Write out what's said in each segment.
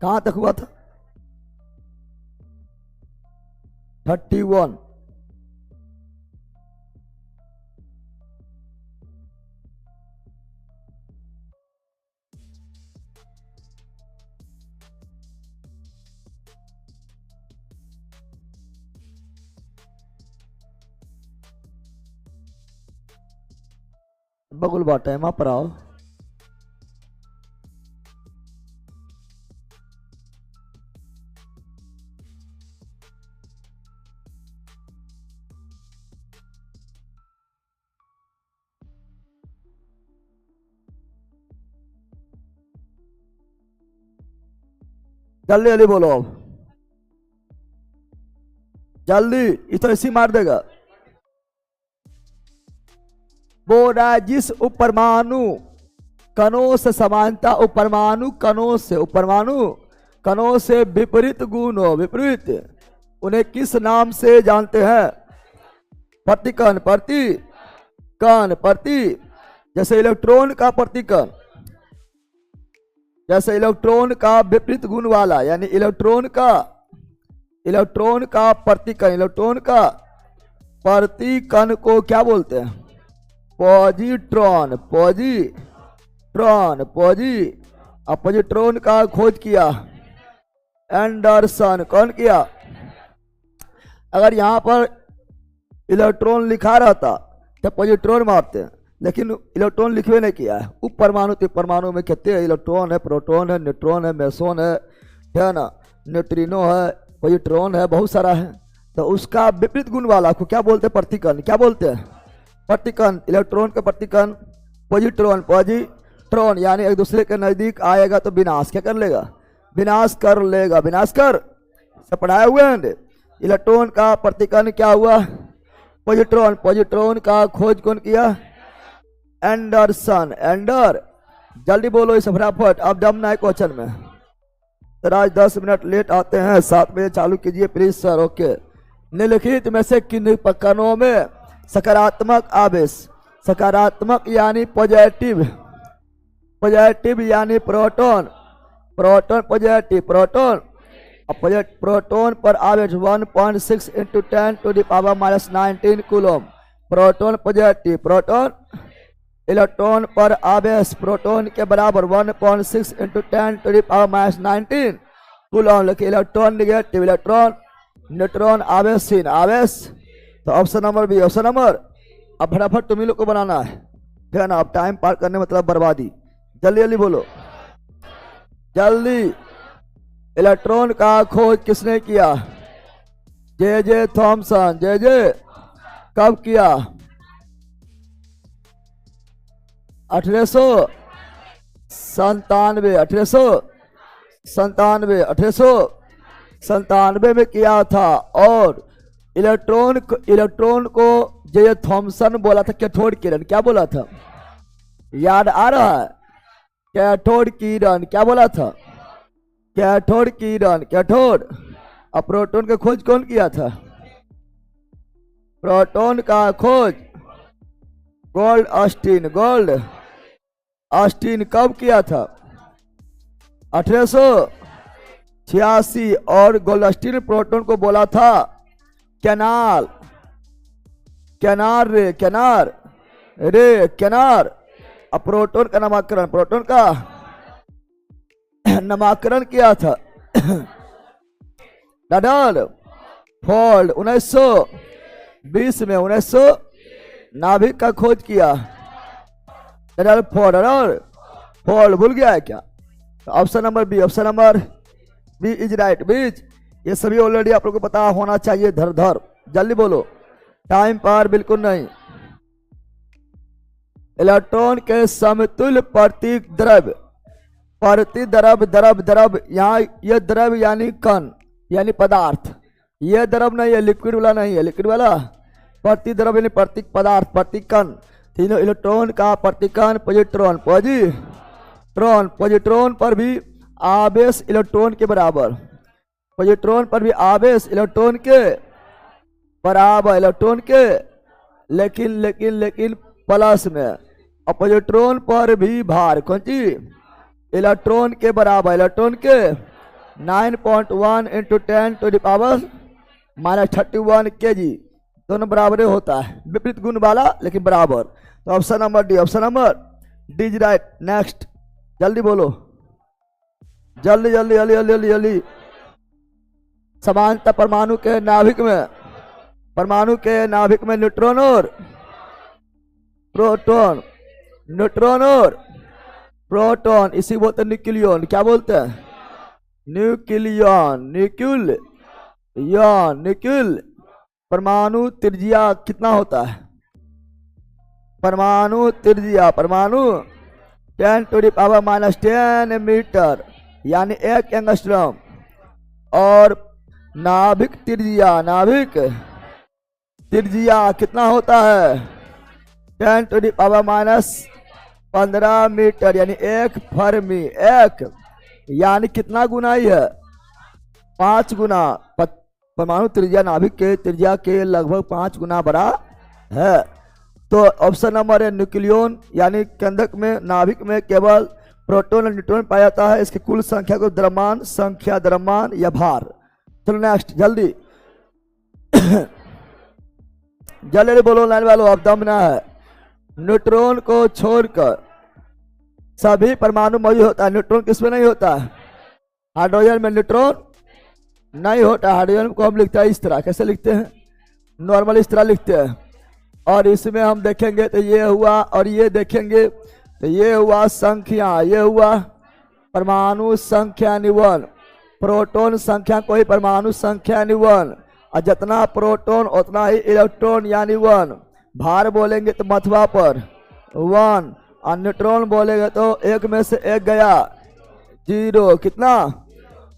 कहां तक हुआ था? 31। बगुल बाटा है, वहां पर आओ। जल्दी जल्दी बोलो अब, जल्दी, ये तो ऐसी मार देगा। बोल रहा है जिस उपरमाणु कणों से समानता, उपरमाणु कणों से, उपरमाणु कणों से विपरीत गुण हो, विपरीत, उन्हें किस नाम से जानते हैं? प्रतिकण, प्रतिकण, प्रति, जैसे इलेक्ट्रॉन का प्रतिकण, जैसे इलेक्ट्रॉन का विपरीत गुण वाला, यानी इलेक्ट्रॉन का प्रतिकण, इलेक्ट्रॉन का प्रतिकण को क्या बोलते हैं? पॉजिट्रॉन, पॉजिट्रॉन, पॉजिट्रॉन का खोज किया एंडरसन। कौन किया? अगर यहां पर इलेक्ट्रॉन लिखा रहता तो पॉजिट्रॉन मारते हैं, लेकिन इलेक्ट्रॉन लिखवे नहीं किया है। उप परमाणु तो परमाणु में कितने है? इलेक्ट्रॉन है, प्रोटॉन है, न्यूट्रॉन है, मेसोन है ना, न्यूट्रिनो है, पॉजिट्रॉन है, बहुत सारा है। तो उसका विपरीत गुण वाला को क्या बोलते हैं? प्रतिकण। क्या बोलते हैं? प्रतिकण। इलेक्ट्रॉन का प्रतिकण पॉजिट्रॉन, पॉजिट्रॉन, यानी एक दूसरे के नजदीक आएगा तो विनाश क्या कर लेगा? विनाश कर लेगा, विनाश कर। सब पढ़ाए हुए हैं। इलेक्ट्रॉन का प्रतिकण क्या हुआ? पॉजिट्रॉन। पॉजिट्रॉन का खोज कौन किया? एंडरसन, एंडर। जल्दी बोलो इस फटाफट, अब जमना है क्वेश्चन में। सर आज 10 मिनट लेट आते हैं, 7 बजे चालू कीजिए प्लीज सर। ओके। निम्नलिखित में से किन उपकरणों में सकारात्मक आवेश, सकारात्मक यानी पॉजिटिव, पॉजिटिव यानी proton, proton positive, proton, proton पर आवेश 1.6 × 10⁻⁻19 coulomb, proton positive, proton. Electron पर आवेश प्रोटॉन के बराबर 1.6 × 10⁻⁻19 कूलम। लेकिन इलेक्ट्रॉन निगेटिव, इलेक्ट्रॉन, न्यूट्रॉन आवेशहीन, आवेश। तो option number B, option number. अब फटाफट तुम्ही लोग को बनाना है, ठीक है ना। अब टाइम पार करने मतलब बर्बादी। जल्दी जल्दी बोलो, जल्दी। इलेक्ट्रॉन का खोज किसने किया? J Thomson. जे कब किया? 1897, 1897, 1897 में किया था। और इलेक्ट्रॉन को जे थॉमसन बोला था कैथोड किरण। क्या बोला था? याद आ रहा है? कैथोड किरण। क्या बोला था? कैथोड किरण, कैथोड। अब प्रोटॉन का खोज कौन किया था? प्रोटॉन का खोज गोल्ड ऑस्टिन, गोल्ड ऑस्टिन कब किया था? 1886। और गोल्ड ऑस्टिन प्रोटॉन को बोला था कैनाल, कैनार रे, कैनार रे, कैनार। अब प्रोटॉन का नामकरण, प्रोटॉन का नामकरण किया था रदरफोर्ड 1920 में। 1900 नाभिक का खोज किया रदरफोर्ड। भूल गया है क्या? Option number B, option number B is right. बीच ये सभी ऑलरेडी आप लोग को पता होना चाहिए। धर धर जल्दी बोलो, टाइम पार बिल्कुल नहीं। इलेक्ट्रॉन के समतुल्य प्रतीक द्रव्य, प्रति द्रव्य, द्रव्य, द्रव्य, यहाँ ये द्रव्य यानी कण यानी पदार्थ, ये द्रव्य नहीं है, लिक्विड वाला नहीं है, लिक्विड वाला प्रति द्रव्य यानी प्रतीक पदार्थ, प्रतिकण। तीनों इलेक्ट्रॉन का प्रतिकण पॉजिट्रॉन, पॉजिट्रॉन, पॉजिट्रॉन पर भी आवेश इलेक्ट्रॉन के बराबर, पॉजिट्रॉन पर भी आवेश इलेक्ट्रॉन के बराबर, इलेक्ट्रॉन के लेकिन लेकिन लेकिन प्लस में। और पॉजिट्रॉन पर भी भार कौन सी? इलेक्ट्रॉन के बराबर, इलेक्ट्रॉन के 9.1 इंटू 10⁻31 kg, दोनों बराबर होता है, विपरीत गुण वाला लेकिन बराबर। तो option number D, option number D is right. Next जल्दी बोलो, जल्दी जल्दी जल्दी जल्दी जल्दी जल्दी। समानता परमाणु के नाभिक में न्यूट्रॉन और प्रोटॉन, न्यूट्रॉन और प्रोटॉन, इसी बोलते हैं न्यूक्लियन। क्या बोलते हैं? Nucleon, nucleon. परमाणु त्रिज्या कितना होता है? परमाणु 10⁻10 मीटर यानी 1 एंगस्ट्रॉम। और नाभिक त्रिज्या कितना होता है? 10⁻15 मीटर यानी 1 फर्मी। 1 यानी कितना गुना ही है? 5 गुना। परमाणु त्रिज्या नाभिक के त्रिज्या के लगभग 5 गुना बड़ा है। तो ऑप्शन नंबर है न्यूक्लियन, यानी केंद्रक में नाभिक में केवल प्रोटॉन और न्यूट्रॉन पाया जाता है। इसकी कुल संख्या को द्रव्यमान संख्या, द्रव्यमान या भार। चलो नेक्स्ट जल्दी जल्दी बोलो लाइन वालों, अब दम ना है। न्यूट्रॉन को छोड़कर सभी परमाणु मौजूद होता है। न्यूट्रॉन किसमें नहीं होता है? हाइड्रोजन में न्यूट्रॉन नहीं होता। हाइड्रोजन को हम लिखते हैं इस तरह, कैसे लिखते हैं? नॉर्मल इस तरह लिखते हैं। और इसमें हम देखेंगे तो ये हुआ, और ये देखेंगे तो ये हुआ संख्या, ये हुआ परमाणु संख्या निवन। प्रोटॉन संख्या कोई परमाणु संख्या निवन, और जितना प्रोटॉन उतना ही इलेक्ट्रॉन यानी 1। भार बोलेंगे तो मथवा पर 1, और न्यूट्रॉन बोलेंगे तो 1 में से 1 गया 0। कितना?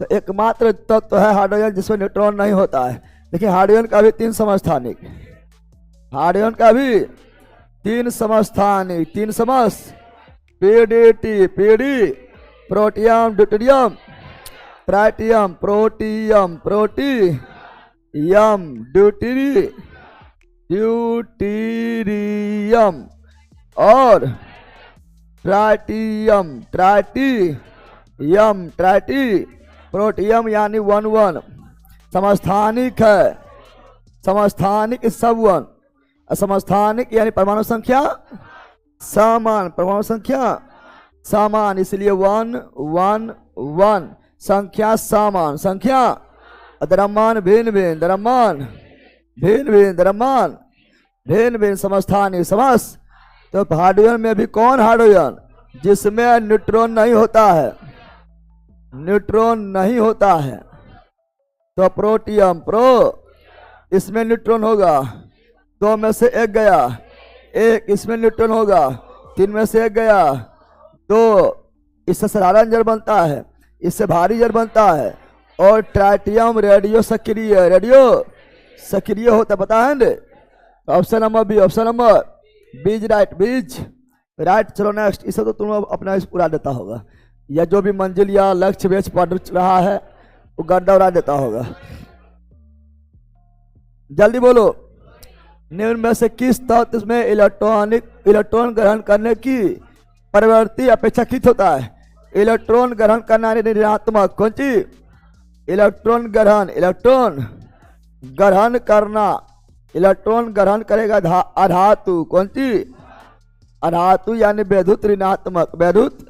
तो एकमात्र तत्व है हाइड्रोजन जिसमें न्यूट्रॉन नहीं होता है। देखिए हाइड्रोजन का भी 3 समस्थानिक, हाइड्रोजन का भी 3 समस्थानिक, 3 समस P D T, P D, protium, deuterium, tritium, protium, protium, deuterium और ट्राइटियम, ट्राइटी, प्रोटियम यानी 1 समस्थानिक है। समस्थानिक सब 1, असमस्थानिक यानी परमाणु संख्या समान, परमाणु संख्या समान, इसलिए 1 1 1 संख्या समान, संख्या द्रव्यमान भिन्न भिन्न, द्रव्यमान भिन्न भिन्न, द्रव्यमान भिन्न भिन्न, समस्थानिक समस। तो हाइड्रोजन में भी कौन हाइड्रोजन? जिसमें न्यूट्रॉन नहीं होता है, न्यूट्रॉन नहीं होता है। तो प्रोटियम, प्रो, इसमें न्यूट्रॉन होगा, 2 में से 1 गया 1, इसमें न्यूट्रॉन होगा 3 में से 1 गया 2। इससे साधारण जड़ बनता है, इससे भारी जड़ बनता है। और ट्राइटियम रेडियो सक्रिय होता, पता है ना? Option number B, option number B's right, B's right. चलो नेक्स्ट, इसे तो तुम अपना उड़ा देता होगा, या जो भी मंजिल या लक्ष्य बेच पढ़ रहा है वो गड्ढा उड़ा देता होगा। जल्दी बोलो, निम्न में से किस तत्व में इलेक्ट्रॉन ग्रहण करने की प्रवृत्ति अपेक्षाकृत होता है? इलेक्ट्रॉन ग्रहण करना ऋणात्मक, कौन चीज? इलेक्ट्रॉन ग्रहण करना, इलेक्ट्रॉन ग्रहण करेगा अधातु, कौन चीज? अधातु यानी वैद्युत ऋणात्मक, वैद्युत।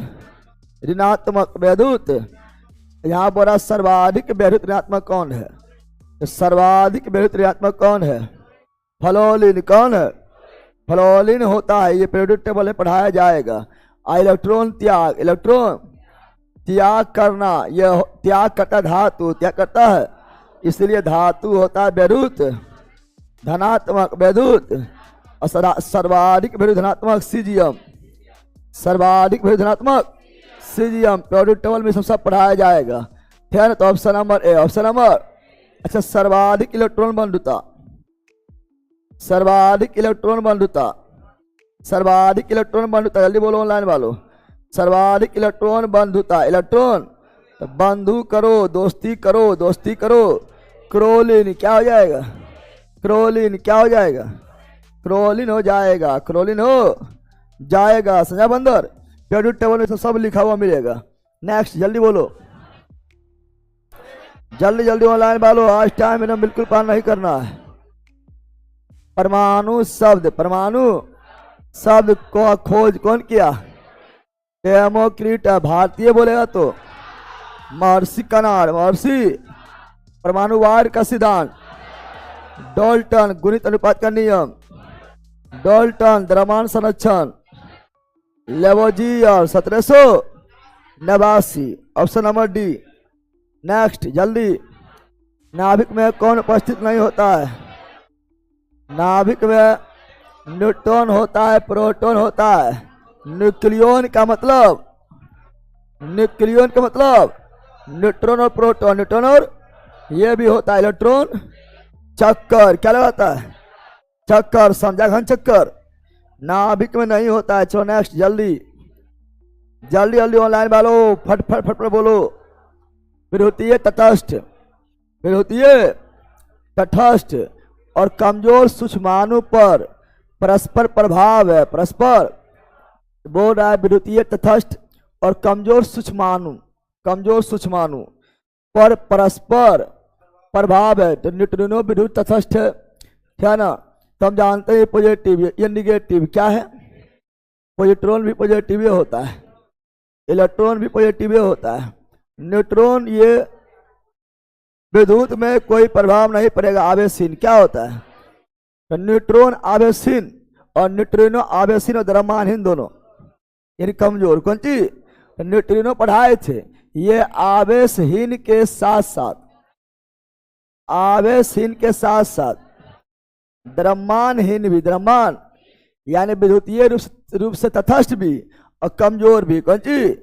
यहाँ बोला सर्वाधिक वैद्युत ऋणात्मक कौन है? सर्वाधिक वैद्युत ऋणात्मक कौन है? फ्लोरीन। कौन है? फ्लोरीन होता है। ये पीरियोडिक टेबल में पढ़ाया जाएगा। इलेक्ट्रॉन त्याग करना, यह त्याग करता धातु, त्याग करता है, इसलिए धातु होता है वैद्युत धनात्मक, वैद्युत। और सर्वाधिक वैद्युत धनात्मक सीजियम, सर्वाधिक वैद्युत धनात्मक सीजियम पीरियोडिक टेबल में सब पढ़ाया जाएगा। ठीक है, तो option number A, option number. अच्छा, सर्वाधिक इलेक्ट्रॉन बंधुता, सर्वाधिक इलेक्ट्रॉन बंधुता, सर्वाधिक इलेक्ट्रॉन बंधुता, जल्दी बोलो ऑनलाइन वालों। सर्वाधिक इलेक्ट्रॉन बंधुता, इलेक्ट्रॉन तो बंधु करो, दोस्ती करो, दोस्ती करो। क्रोलिन क्या हो जाएगा? क्रोलिन क्या हो जाएगा? क्रोलिन हो जाएगा, क्रोलिन हो जाएगा। समझा बंदर? पीरियोडिक टेबल में सब लिखा हुआ मिलेगा। नेक्स्ट जल्दी बोलो, जल्दी जल्दी ऑनलाइन वालों, आज टाइम इन्हें बिल्कुल पार नहीं करना है। परमाणु शब्द को खोज कौन किया? डेमोक्रिट। भारतीय बोलेगा तो महर्षि कनाड, महर्षि। परमाणुवाद का सिद्धांत डाल्टन, गुणित अनुपात का नियम डाल्टन, द्रव्यमान संरक्षण Lavoisier 1789। Option number D. Next जल्दी। नाभिक में कौन उपस्थित नहीं होता है? नाभिक में न्यूट्रॉन होता है, प्रोटॉन होता है। न्यूक्लियन का मतलब न्यूट्रॉन और प्रोटॉन, न्यूट्रॉन और ये भी होता है इलेक्ट्रॉन। चक्कर क्या लगाता है? चक्कर, समझा? घन चक्कर नाभिक में नहीं होता है। चलो नेक्स्ट जल्दी जल्दी ऑनलाइन वालों, फट फट फट फट बोलो। विरोधीय तटस्थ, और कमजोर सूक्ष्माणु पर परस्पर प्रभाव है। परस्पर बोल रहा है विद्युतीय तटस्थ और कमजोर सूक्ष्माणु पर परस्पर प्रभाव है। तो न्यूट्रिनो विद्युत तटस्थ है ना। तो हम जानते हैं पॉजिटिव ये निगेटिव क्या है? पॉजिट्रॉन भी पॉजिटिव होता है, इलेक्ट्रॉन भी पॉजिटिव होता है। न्यूट्रॉन ये विद्युत में कोई प्रभाव नहीं पड़ेगा, आवेशीन क्या होता है? तो न्यूट्रॉन आवेशीन और न्यूट्रिनो आवेशीन और द्रव्यमानहीन दोनों, यानी कमजोर। कौन चीज? तो न्यूट्रिनो पढ़ाए थे, ये आवेशहीन के साथ साथ द्रव्यमानहीन भी, द्रव्यमान यानी विद्युतीय रूप से तटस्थ भी और कमजोर भी। कौन चीज?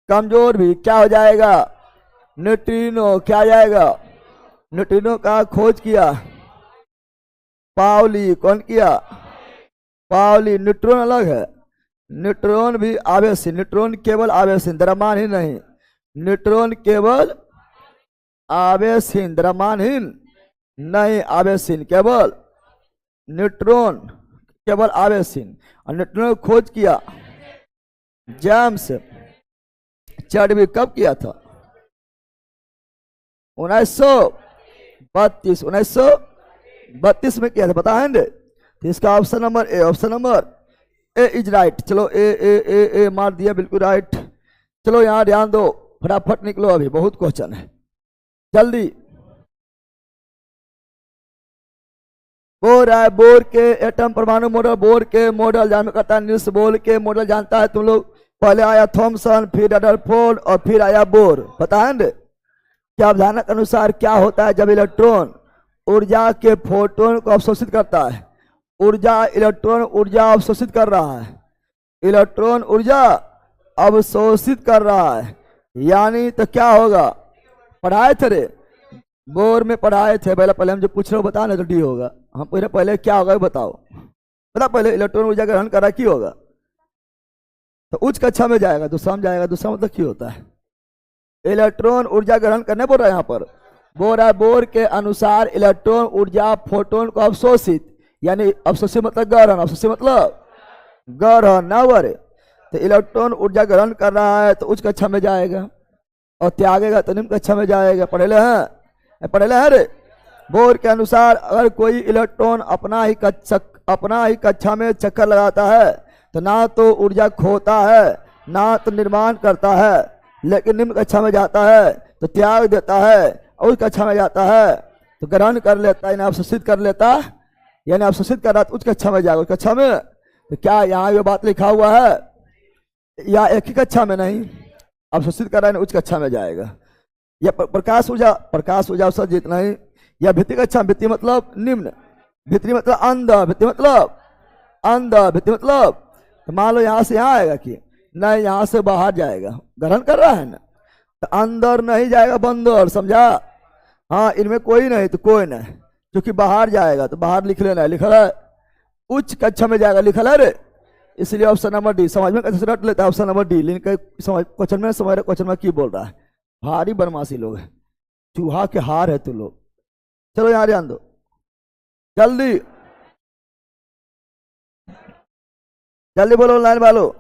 कमजोर भी। क्या हो जाएगा? न्यूट्रिनो। क्या जाएगा? न्यूट्रिनो का खोज किया पाउली। कौन किया? पाउली। न्यूट्रॉन अलग है, न्यूट्रॉन भी आवेशीन, न्यूट्रॉन केवल आवेशीन, द्रव्यमान ही नहीं। न्यूट्रॉन केवल आवेशीन, द्रव्यमानहीन नहीं, आवेशीन केवल। न्यूट्रॉन केवल आवेशीन। और न्यूट्रॉन को खोज किया जेम्स चैडविक। कब किया था? 1932 में किया था, पता है ना? तो इसका option number A is right. चलो ए मार दिया, बिल्कुल राइट। चलो यहाँ ध्यान दो, फटाफट निकलो, अभी बहुत क्वेश्चन है, जल्दी। बोर है, बोर के एटम परमाणु मॉडल, बोर के मॉडल जानना करता है निल्स बोर के मॉडल जानता है तुम लोग। पहले आया थॉमसन, फिर रदरफोर्ड और फिर आया बोर, पता है ना? क्या अवधारणा के अनुसार क्या होता है जब इलेक्ट्रॉन ऊर्जा के फोटोन को अवशोषित करता है? इलेक्ट्रॉन ऊर्जा अवशोषित कर रहा है, इलेक्ट्रॉन ऊर्जा अवशोषित कर रहा है, यानी तो क्या होगा? पढ़ाए थे रे, बोर में पढ़ाए थे। पहले हम जो पूछ रहे हो बता ना तो डी होगा। हम पहले क्या होगा बताओ, बता। पहले इलेक्ट्रॉन ऊर्जा ग्रहण कर रहा है, क्यों होगा? तो उच्च कक्षा में जाएगा, दूसरा में जाएगा। दूसरा मतलब क्यों होता है? इलेक्ट्रॉन ऊर्जा ग्रहण करने बोल रहा है यहाँ पर। बोल रहा है बोर के अनुसार इलेक्ट्रॉन ऊर्जा फोटोन को अवशोषित, यानी अवशोषित मतलब ग्रहण, अवशोषित मतलब ग्रहण ना बरे। तो इलेक्ट्रॉन ऊर्जा ग्रहण कर रहा है तो उच्च कक्षा में जाएगा, और त्यागेगा तो निम्न कक्षा में जाएगा। पढ़े हैं रे। बोर के अनुसार अगर कोई इलेक्ट्रॉन अपना ही कक्षा में चक्कर लगाता है तो ना तो ऊर्जा खोता है ना तो निर्माण करता है, लेकिन निम्न कक्षा में जाता है तो त्याग देता है, और उस कक्षा में जाता है तो ग्रहण कर लेता है, यानी अवशोषित कर लेता, यानी अवशोषित कर रहा तो उस कक्षा में जाएगा। उस कक्षा में तो क्या यहाँ ये बात लिखा हुआ है? या एक ही कक्षा में नहीं, अवशोषित कर रहा है उच्च कक्षा में जाएगा। या प्रकाश ऊर्जा अवसर जितना ही। या भित्ति कक्षा, भित्ति मतलब निम्न, भित्ति मतलब अंदर, भित्ति मतलब तो मान लो यहाँ से यहाँ आएगा कि नहीं, यहाँ से बाहर जाएगा, ग्रहण कर रहा है ना, तो अंदर नहीं जाएगा, बंदर, समझा? हाँ, इनमें कोई नहीं तो कोई नहीं, क्योंकि बाहर जाएगा तो बाहर लिख लेना है, लिखा है उच्च कक्षा में जाएगा, लिखा है रे। इसलिए ऑप्शन नंबर डी समझ में कैसे रट लेता है, ऑप्शन नंबर डी। लेकिन क्वेश्चन में की बोल रहा है, भारी बदमाशी लोग है, चूहा के हार है तू लोग। चलो यहाँ ध्यान दो, जल्दी बोलो लाइन वालों।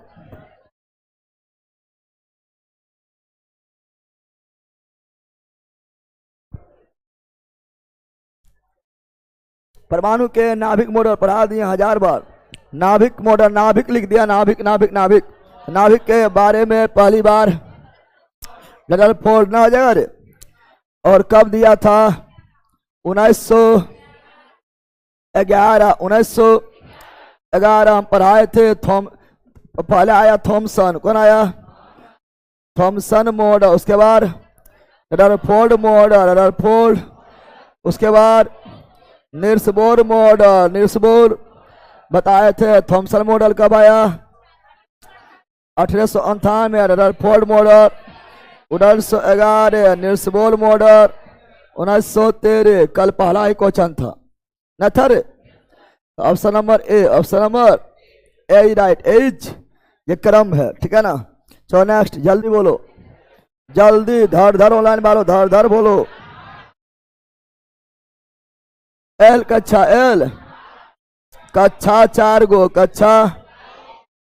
परमाणु के नाभिक मॉडल पढ़ा दिए 1000 बार। नाभिक मॉडल, नाभिक लिख दिया, नाभिक नाभिक नाभिक। नाभिक के बारे में पहली बार रदरफोर्ड ना हो जाएगा रे। और कब दिया था? 1911 हम पढ़ाए थे। पहले आया थॉमसन, कौन आया? थॉमसन मॉडल, उसके बाद रदरफोर्ड मॉडल, रदरफोर्ड, उसके बाद Niels Bohr model, Niels Bohr बताए थे। थॉमसन मॉडल कब आया? 1858 में Rutherford model, 1911 Niels Bohr model, 1913 कल पहला ही क्वेश्चन था न था रे। Option number A, option number A right, as ये क्रम है, ठीक है ना। चलो नेक्स्ट, जल्दी बोलो, जल्दी, धर धर ऑनलाइन वालों, धर धर बोलो। एल कक्षा, एल कक्षा 4 गो, कक्षा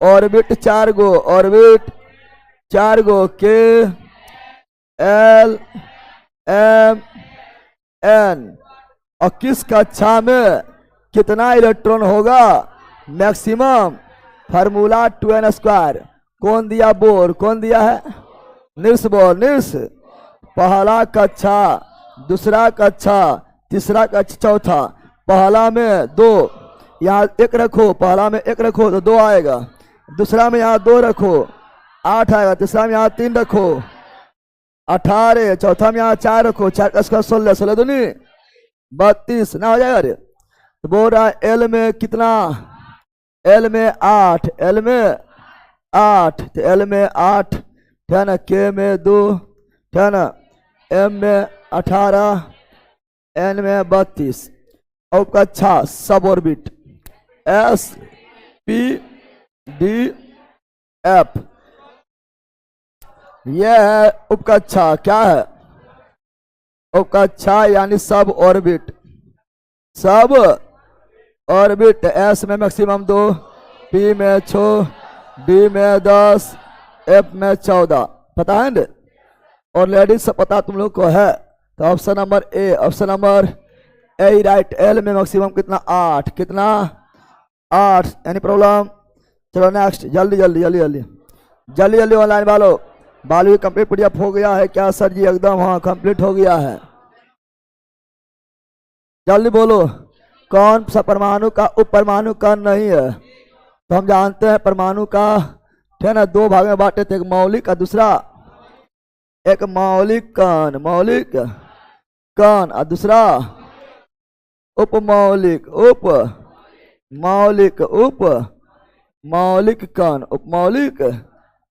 ऑर्बिट 4 गो, ऑर्बिट 4 गो, के एल एम एन। और किस कक्षा में कितना इलेक्ट्रॉन होगा मैक्सिमम? Formula 2n²। कौन दिया? बोर। कौन दिया है? Niels Bohr, Niels. पहला कक्षा, दूसरा कक्षा, तीसरा कक्षा, चौथा। पहला में 2, यहाँ 1 रखो, पहला में 1 रखो तो 2 आएगा। दूसरा में यहाँ 2 रखो, 8 आएगा। तीसरा में यहाँ 3 रखो, 18। चौथा में यहाँ 4 रखो, 4 का 16, 16 दूनी 32 ना हो जाएगा रे। तो बोल रहा है एल में कितना? एल में 8, एल में 8, तो एल में 8 है ना, के में 2 है ना, एम में 18, एन में 32। और कक्षा सब orbit S P D F, यह है उपकक्षा। क्या है? उपकक्षा यानी सब ऑर्बिट, सब ऑर्बिट। एस में मैक्सिमम 2, पी में 6, डी में 10, एफ में 14। पता है ना? और लेडीज से पता तुम लोग को है। तो option number A, option number A right. L में मैक्सिमम कितना? 8, कितना? 8। Any problem? चलो नेक्स्ट, जल्दी जल्दी जल्दी जल्दी जल्दी जल्दी ऑनलाइन वालों। बालू कंप्लीट पीडीएफ हो गया है क्या सर जी? एकदम हाँ, कंप्लीट हो गया है। जल्दी बोलो, कौन सा परमाणु का उप परमाणु कण नहीं है? तो हम जानते हैं परमाणु का, ठीक है ना, 2 भाग में बांटे थे, एक मौलिक और दूसरा एक मौलिक कण, मौलिक कण, और दूसरा उपमौलिक, उप मौलिक, उप मौलिक कण, उपमौलिक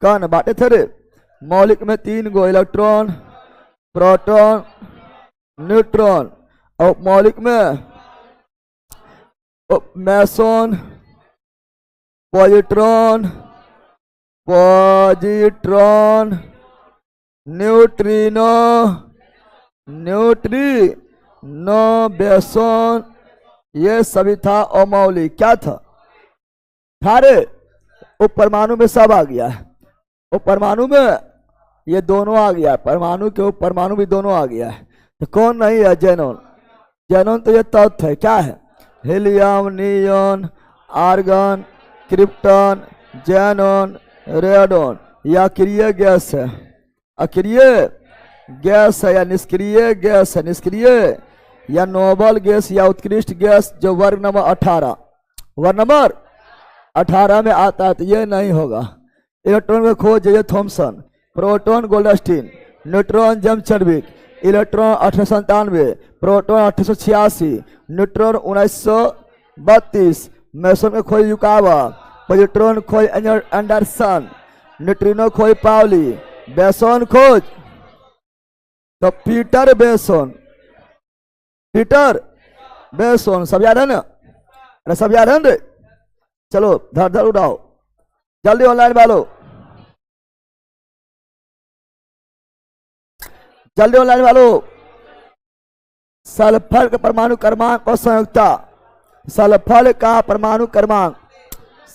कण बांटे थे रे। मौलिक में 3 गो, इलेक्ट्रॉन, प्रोटॉन, न्यूट्रॉन। और मौलिक में meson, positron, positron, neutrino, neutrino, boson, ये सभी था। और मौलिक क्या था? सारे उप परमाणु में सब आ गया है। उप परमाणु में ये दोनों आ गया है, परमाणु के उप परमाणु भी दोनों आ गया है। तो कौन नहीं है? जेनॉन। जेनॉन तो ये तत्व है, क्या है? Helium, neon, argon, krypton, xenon, radon. यह अक्रिय गैस है, अक्रिय गैस है या निष्क्रिय गैस है? निष्क्रिय या नोबल गैस या उत्कृष्ट गैस, जो वर्ग नंबर 18, वर्ग नंबर 18 में आता है। तो ये नहीं होगा। इलेक्ट्रॉन का खोज J Thomson, proton Goldstein, neutron James Chadwick, electron 1897, proton 1886, neutron 1932, meson में खोज युकावा, पॉजिट्रॉन खोज एंडरसन, न्यूट्रिनो खोज पाउली, बेसोन खोज तो पीटर बेसोन, पीटर बेसोन। सब याद है ना? अरे सब याद है ना? चलो धर धर उड़ाओ, जल्दी ऑनलाइन वालों, जल्दी ऑनलाइन वालों। सल्फर का परमाणु क्रमांक और संयुक्ता, सल्फर का परमाणु क्रमांक,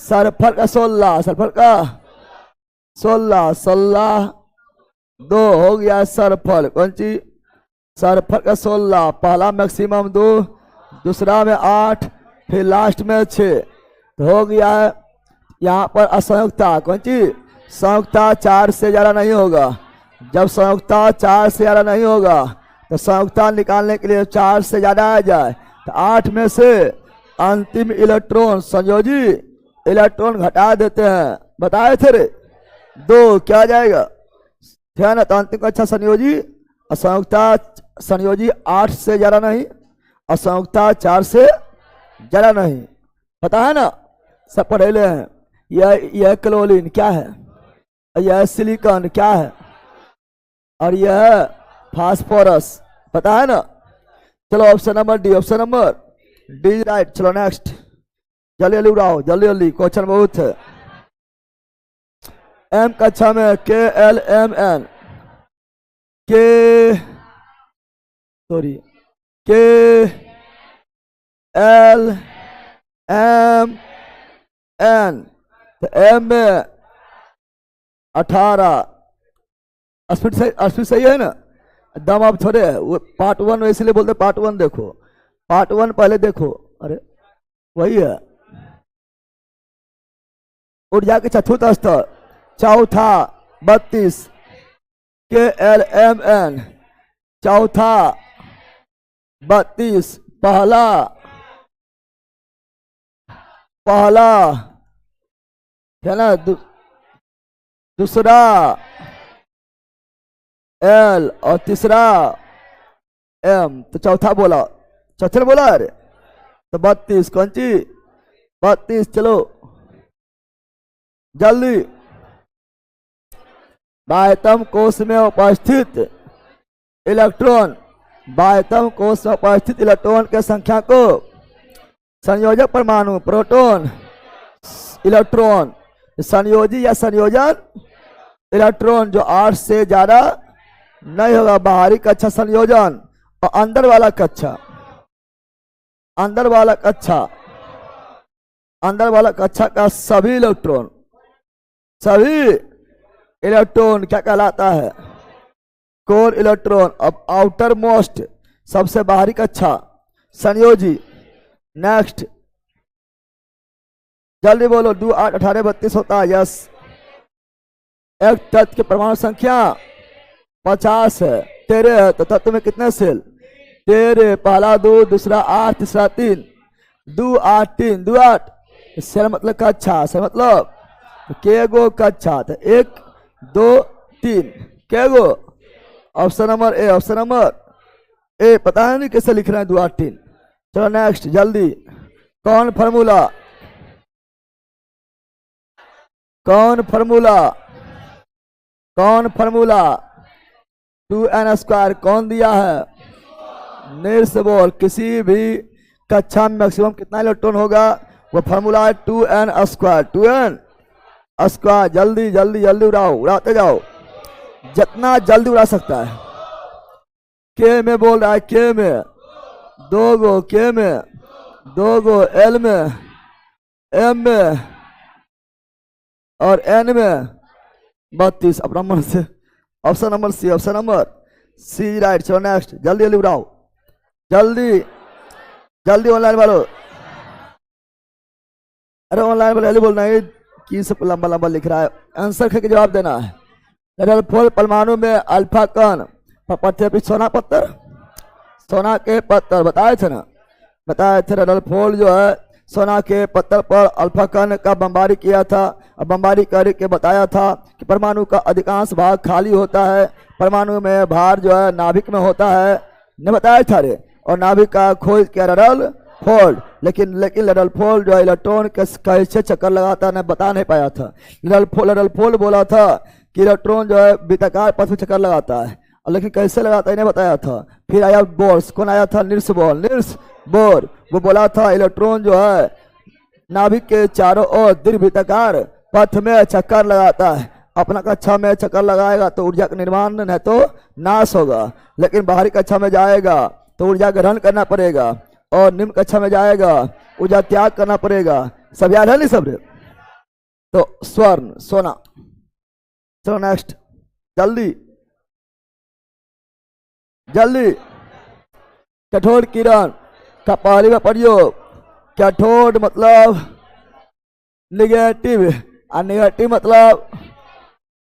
सल्फर का 16, सल्फर का 16, 16 2 हो गया। सल्फर कौन सी? सल्फर का 16, पहला मैक्सिमम 2, दूसरा में 8, फिर लास्ट में 6, तो हो गया है यहाँ पर असंयुक्ता। कौन चीज? संयुक्ता 4 से ज्यादा नहीं होगा। जब संयुक्ता 4 से ज्यादा नहीं होगा तो संयुक्ता निकालने के लिए 4 से ज्यादा आ जाए तो 8 में से अंतिम इलेक्ट्रॉन संयोजी इलेक्ट्रॉन घटा देते हैं। बताए थे रे 2 क्या आ जाएगा? ध्यान है, तो अंतिम कक्षा संयोजी असंयुक्ता संयोजी 8 से ज्यादा नहीं, असंयुक्ता 4 से ज्यादा नहीं। पता है ना, सब पढ़ेले हैं। यह क्लोरीन क्या है, यह सिलिकॉन क्या है, और यह फास्फोरस। पता है ना। चलो option number D, option number D right. चलो नेक्स्ट, जल्दी जल्दी उड़ाओ, जल्दी जल्दी, क्वेश्चन बहुत है। एम कक्षा में के एल एम एन के एल एम एन, तो एम में 18। स्पीड सही है ना? दम आप थोड़े है वो पार्ट 1 इसलिए बोलते पार्ट 1 देखो, पार्ट 1 पहले देखो। अरे वही है। ऊर्जा के चतुर्थ स्तर चौथा 32 के एल एम एन, चौथा 32, पहला है ना, दूसरा एल और तीसरा एम, तो चौथा बोला, चौथे बोला। अरे तो 32 कौन सी 32। चलो जल्दी, बाह्यतम कोश में उपस्थित इलेक्ट्रॉन, बाह्यतम कोश में उपस्थित इलेक्ट्रॉन के संख्या को संयोजक परमाणु प्रोटॉन इलेक्ट्रॉन, संयोजी या संयोजन इलेक्ट्रॉन जो 8 से ज्यादा नहीं होगा। बाहरी कक्षा संयोजन और अंदर वाला कक्षा, अंदर वाला कक्षा का सभी इलेक्ट्रॉन क्या कहलाता है? Core electron. अब आउटर मोस्ट सबसे बाहरी कक्षा संयोजी। नेक्स्ट जल्दी बोलो, 2 8 18 32 होता है। यस। एक तत्व की परमाणु संख्या 50 है, 13 है, तो तत्व में कितने सेल? 13। पहला 2, दूसरा 8, तीसरा 3, 2 8 3 2 8। सेल मतलब कक्षा, सेल मतलब के गो कक्षा, तो 1 2 3 के go. Option number A, option number A. पता है नहीं कैसे लिख रहे हैं 2 8 3। चलो नेक्स्ट जल्दी, कौन फार्मूला, कौन फार्मूला 2n² कौन दिया है? नीड्स बोल। किसी भी कक्षा में मैक्सिमम कितना इलेक्ट्रॉन होगा? वो फार्मूला है 2n²। 2n²। जल्दी जल्दी जल्दी उड़ाओ, उड़ाते जाओ जितना जल्दी उड़ा सकता है। के में बोल रहा है, के में 2 गो, के में 2 गो, एल में, एम में और एन में 32। अब नंबर से option number C, option number C right. चलो नेक्स्ट, जल्दी जल्दी उड़ाओ, जल्दी जल्दी ऑनलाइन वालों। अरे ऑनलाइन वाले जल्दी बोलना है कि सब लंबा लंबा लिख रहा है। आंसर के जवाब देना है। रदरफोर्ड परमाणु में अल्फा कण पत्थर, सोना पत्थर, सोना के पत्थर बताए थे ना, बताए थे। रदरफोर्ड जो है सोना के पत्थर पर अल्फा कण का बमबारी किया था, और बमबारी करके बताया था कि परमाणु का अधिकांश भाग खाली होता है, परमाणु में भार जो है नाभिक में होता है, ने बताया था रे। और नाभिक का खोज किया रदरफोर्ड, लेकिन रदरफोर्ड जो है इलेक्ट्रॉन कैसे चक्कर लगाता है बता नहीं पाया था। रदरफोर्ड बोला था कि इलेक्ट्रॉन जो है वृत्ताकार पथ में चक्कर लगाता है, और लेकिन कैसे लगाता है इन्हें बताया था। फिर आया बोर्स, कौन आया था? Nils bore. वो बोला था इलेक्ट्रॉन जो है नाभिक के चारों ओर दीर्घवृत्ताकार पथ में चक्कर लगाता है। अपना कक्षा में चक्कर लगाएगा तो ऊर्जा का निर्माण नहीं तो नाश होगा, लेकिन बाहरी कक्षा में जाएगा तो ऊर्जा ग्रहण करना पड़ेगा, और निम्न कक्षा में जाएगा ऊर्जा त्याग करना पड़ेगा। सब याद है नहीं सब? तो स्वर्ण, सोना। चलो नेक्स्ट, जल्दी जल्दी। कठोर किरण का पहली बार पढ़ियो। कैथोड मतलब निगेटिव और निगेटिव मतलब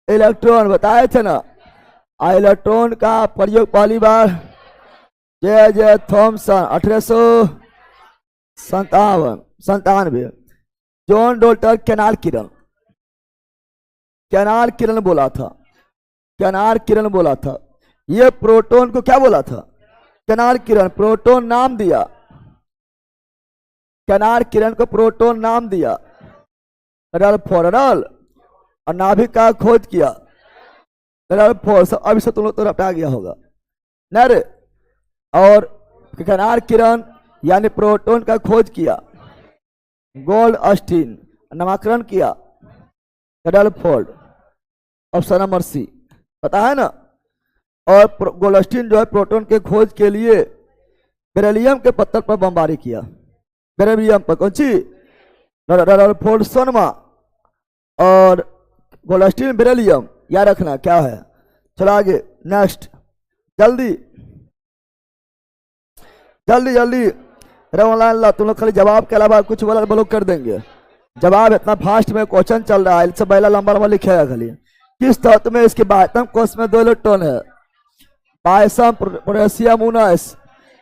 इलेक्ट्रॉन, बताए थे ना। इलेक्ट्रॉन का प्रयोग पहली बार जे जे थॉमसन 1897 जॉन डोल्टर कैनाल किरण बोला था, कैनाल किरण बोला था। ये प्रोटॉन को क्या बोला था? कैनाल किरण। प्रोटॉन नाम दिया, कैनाल किरण को प्रोटॉन नाम दिया। रदरफोर्ड और नाभिक का खोज किया रदरफोर्ड। अभी से तुम लोग तो रटा गया होगा न रे। और कैनाल किरण यानी प्रोटॉन का खोज किया गोल्डस्टीन, नामकरण किया रदरफोर्ड। ऑप्शन नंबर सी, पता है ना। और गोल्डस्टीन जो है प्रोटॉन के खोज के लिए बेरिलियम के पत्थर पर बमबारी किया। बेरिलियम पर कौन सी? रदरफोर्ड सोनमा और गोल्डस्टीन बेरिलियम, याद रखना क्या है। चलो आगे नेक्स्ट, जल्दी जल्दी जल्दी। अरे तुम लोग खाली जवाब के अलावा कुछ वाला ब्लॉक कर देंगे। जवाब इतना फास्ट में क्वेश्चन चल रहा है, इससे पहला लंबा लंबा लिखेगा खाली। किस तत्व में इसके बाह्यतम कोष में 2 इलेक्ट्रॉन है? बायसम पोटेशियम 19,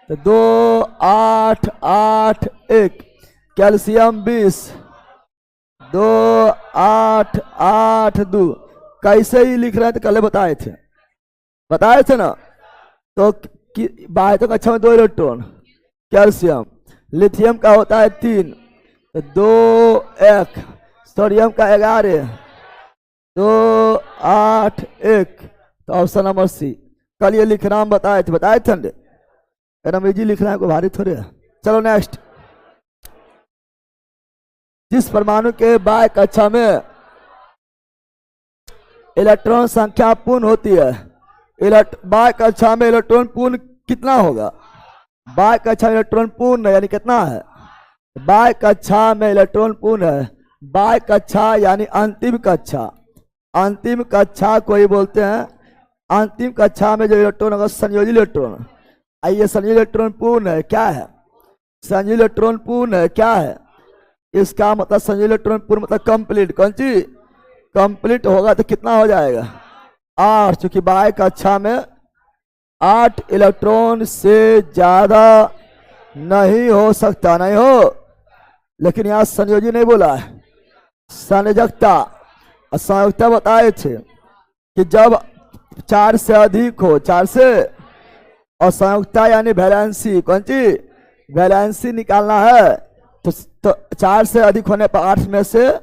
2 8 8 1। कैल्शियम 20, 2 8 8 2। कैसे ही लिख रहे थे कल बताए थे ना। तो बाह्यतम कक्षा में 2 इलेक्ट्रॉन कैल्शियम। लिथियम का होता है 3, 2 1। सोडियम का 11, 2 8 1। तो ऑप्शन नंबर सी। कल ये लिखना हम बताए थे एकदम इजी लिखना है, कोई भारी थोड़े है। चलो नेक्स्ट, जिस परमाणु के बाह्य कक्षा में इलेक्ट्रॉन संख्या पूर्ण होती है, बाह्य कक्षा में इलेक्ट्रॉन पूर्ण कितना होगा? बाह्य कक्षा में इलेक्ट्रॉन पूर्ण यानी कितना है? बाह्य कक्षा में इलेक्ट्रॉन पूर्ण है। बाह्य कक्षा यानी अंतिम कक्षा। अंतिम कक्षा को ही बोलते हैं। अंतिम कक्षा में जो इलेक्ट्रॉन होगा संयोजी इलेक्ट्रॉन। आइए, संयोजी इलेक्ट्रॉन पूर्ण है क्या है? संयोजी इलेक्ट्रॉन पूर्ण है क्या है? इसका मतलब संयोजी इलेक्ट्रॉन पूर्ण मतलब कंप्लीट। कौन सी? कंप्लीट होगा तो कितना हो जाएगा? 8। चूंकि बाह्य कक्षा में 8 इलेक्ट्रॉन से ज्यादा नहीं हो सकता, नहीं हो। लेकिन यहाँ संयोजी नहीं बोला है, संयोजकता। संयोजकता बताए थे कि जब 4 से अधिक हो, 4 से, और संयोजकता यानी वैलेंसी। कौन सी? वैलेंसी निकालना है तो 4 से अधिक होने पर 8 में से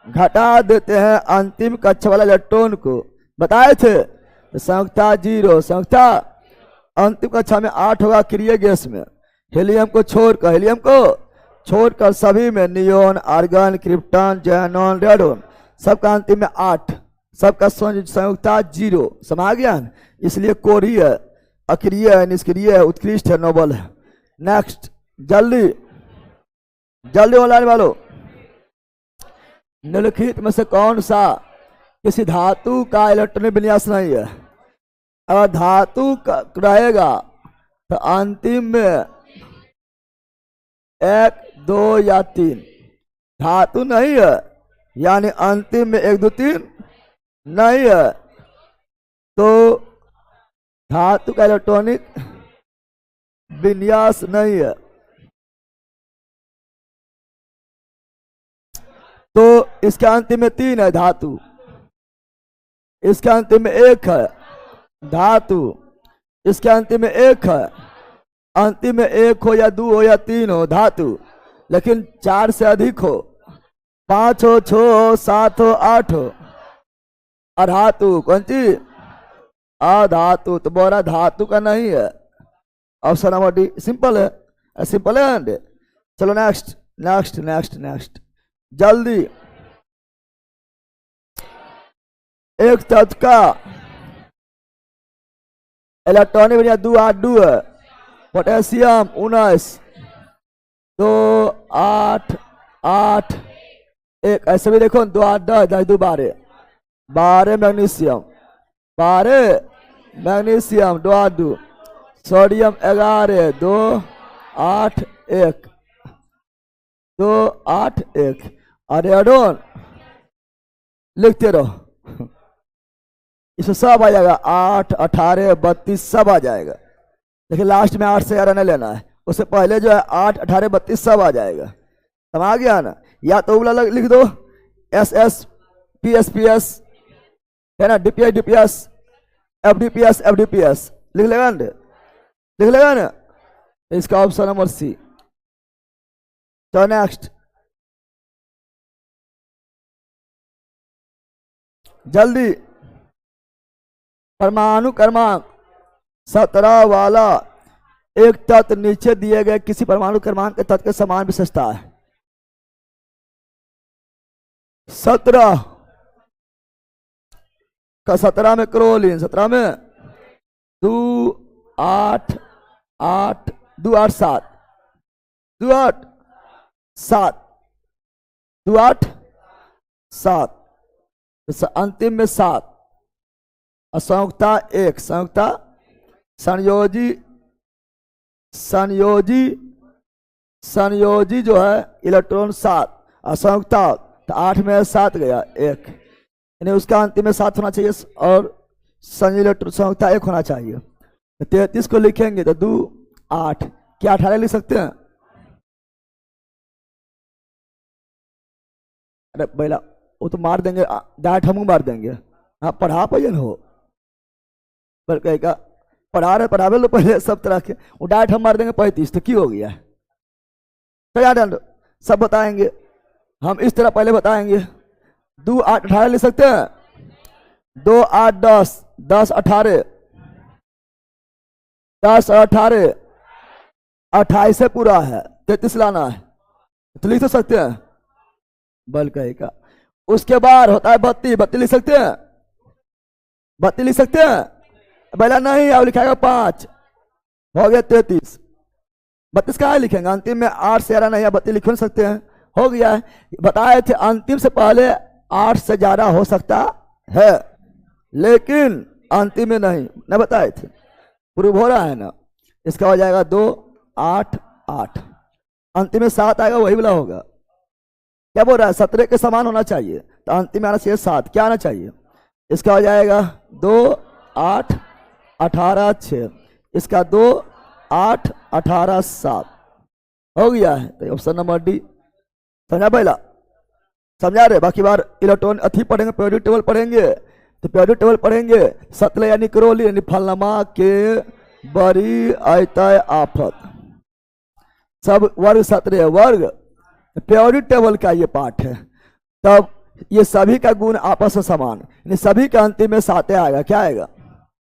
घटा देते हैं अंतिम कक्षा वाला इलेक्ट्रॉन को, बताए थे। तो संयोजकता 0। संयोजकता अंतिम कक्षा में 8 होगा क्रिय गैस में। हीलियम को छोड़कर सभी में neon, argon, krypton, xenon, radon सबका अंतिम में 8। सबका संयोजकता 0। समझ गया? इसलिए कोरी है, अक्रिय है, निष्क्रिय है, उत्कृष्ट है, नोबल है। नेक्स्ट, जल्दी जल्दी ऑनलाइन वालों। निम्नलिखित में से कौन सा किसी धातु का इलेक्ट्रॉनिक विन्यास नहीं है? अगर धातु का रहेगा तो अंतिम में 1 2 या 3। धातु नहीं है यानी अंतिम में 1 2 3 नहीं है, तो धातु का इलेक्ट्रॉनिक विन्यास नहीं है। तो इसके अंतिम में 3 है धातु, इसके अंतिम में 1 है धातु, इसके अंतिम में 1 है। अंतिम में 1 हो या 2 हो या 3 हो धातु, लेकिन 4 से अधिक हो, 5 हो, 6 हो, 7 हो, 8 हो। अधातु कौन सी? अधातु। तो बोरा धातु का नहीं है। ऑप्शन नंबर डी सिंपल है, सिंपल है। चलो नेक्स्ट नेक्स्ट नेक्स्ट नेक्स्ट, जल्दी। एक तत्व का इलेक्ट्रॉनिक विन्यास 2 8 2 है। पोटेशियम 19, 2 8 8 1। ऐसे भी देखो 2 8 10 10 2 12 12 मैग्नीशियम 12 मैग्नीशियम 2 8 2। सोडियम 11 2 8 एक, 2 8 1, और रेडोन लिखते रहो, इसमें सब आ जाएगा, 8 18 32 सब आ जाएगा। देखिए लास्ट में 8 से 11 नहीं लेना है, उससे पहले जो है 8 18 32 सब आ जाएगा। समझ आ गया ना? या तो वाला लिख दो एस एस पी एस है ना, डीपीएस डीपीएस एफडीपीएस एफडीपीएस लिख लेगा ना, लिख लेगा ना? इसका ऑप्शन नंबर सी। तो नेक्स्ट जल्दी, परमाणु क्रमांक 17 वाला एक तत्व नीचे दिए गए किसी परमाणु क्रमांक के तत्व के समान विशेषता है। 17 का 17 में क्रोलिन, 17 में 2 8 8 2 8 7 2 8 7 2 8 7, अंतिम में 7, असंयुक्ता 1, संयुक्ता संयोजी संयोजी संयोजी जो है इलेक्ट्रॉन 7, असंयुक्ता तो 8 में 7 गया 1, यानी उसका अंतिम में 7 होना चाहिए और संयोजी इलेक्ट्रॉन संयुक्ता 1 होना चाहिए। तो 33 को लिखेंगे तो 2 8, क्या 18 लिख सकते हैं? अरे पहला वो तो मार देंगे, डायरेक्ट हम मार देंगे। हाँ पढ़ा पाइए हो, पर कहेगा पढ़ा रहे पढ़ावे लो पहले सब तरह के, वो डायरेक्ट हम मार देंगे 35, तो क्यों हो गया? तो यार सब बताएंगे हम, इस तरह पहले बताएंगे। 2 8 18 लिख सकते हैं, 2 8 10 10 18 10 18 28 से पूरा है, 33 लाना है तो लिख तो सकते हैं, बल कहेगा। उसके बाद होता है 32, 32 लिख सकते हैं, 32 लिख सकते हैं, पहला नहीं अब लिखाएगा 5, हो गया 33। 32 कहाँ लिखेंगे? अंतिम में 8 से 11 नहीं है, 32 लिख नहीं सकते हैं, हो गया है। बताए थे अंतिम से पहले 8 से ज्यादा हो सकता है, लेकिन अंतिम में नहीं बताए थे, प्रूव हो रहा है ना। इसका हो जाएगा 2 8 8, अंतिम में 7 आएगा, वही वाला होगा। क्या बोल रहा है? 17 के समान होना चाहिए, तो अंतिम में आना चाहिए 7, क्या आना चाहिए? इसका हो जाएगा 2 8 18 6, इसका 2 8 18 7 हो गया है। तो ऑप्शन नंबर डी। समझा पहला? समझा रहे? बाकी बार इलेक्ट्रॉन अथी पढ़ेंगे, पीरियोडिक टेबल पढ़ेंगे, तो पीरियोडिक टेबल पढ़ेंगे 17 यानी क्रोली यानी फलनमा के बड़ी अतः आफत, सब वर्ग 17 वर्ग पीरियोडिक टेबल का ये पार्ट है। तब ये सभी का गुण आपस में समान, यानी सभी के अंतिम में 7 आएगा, क्या आएगा?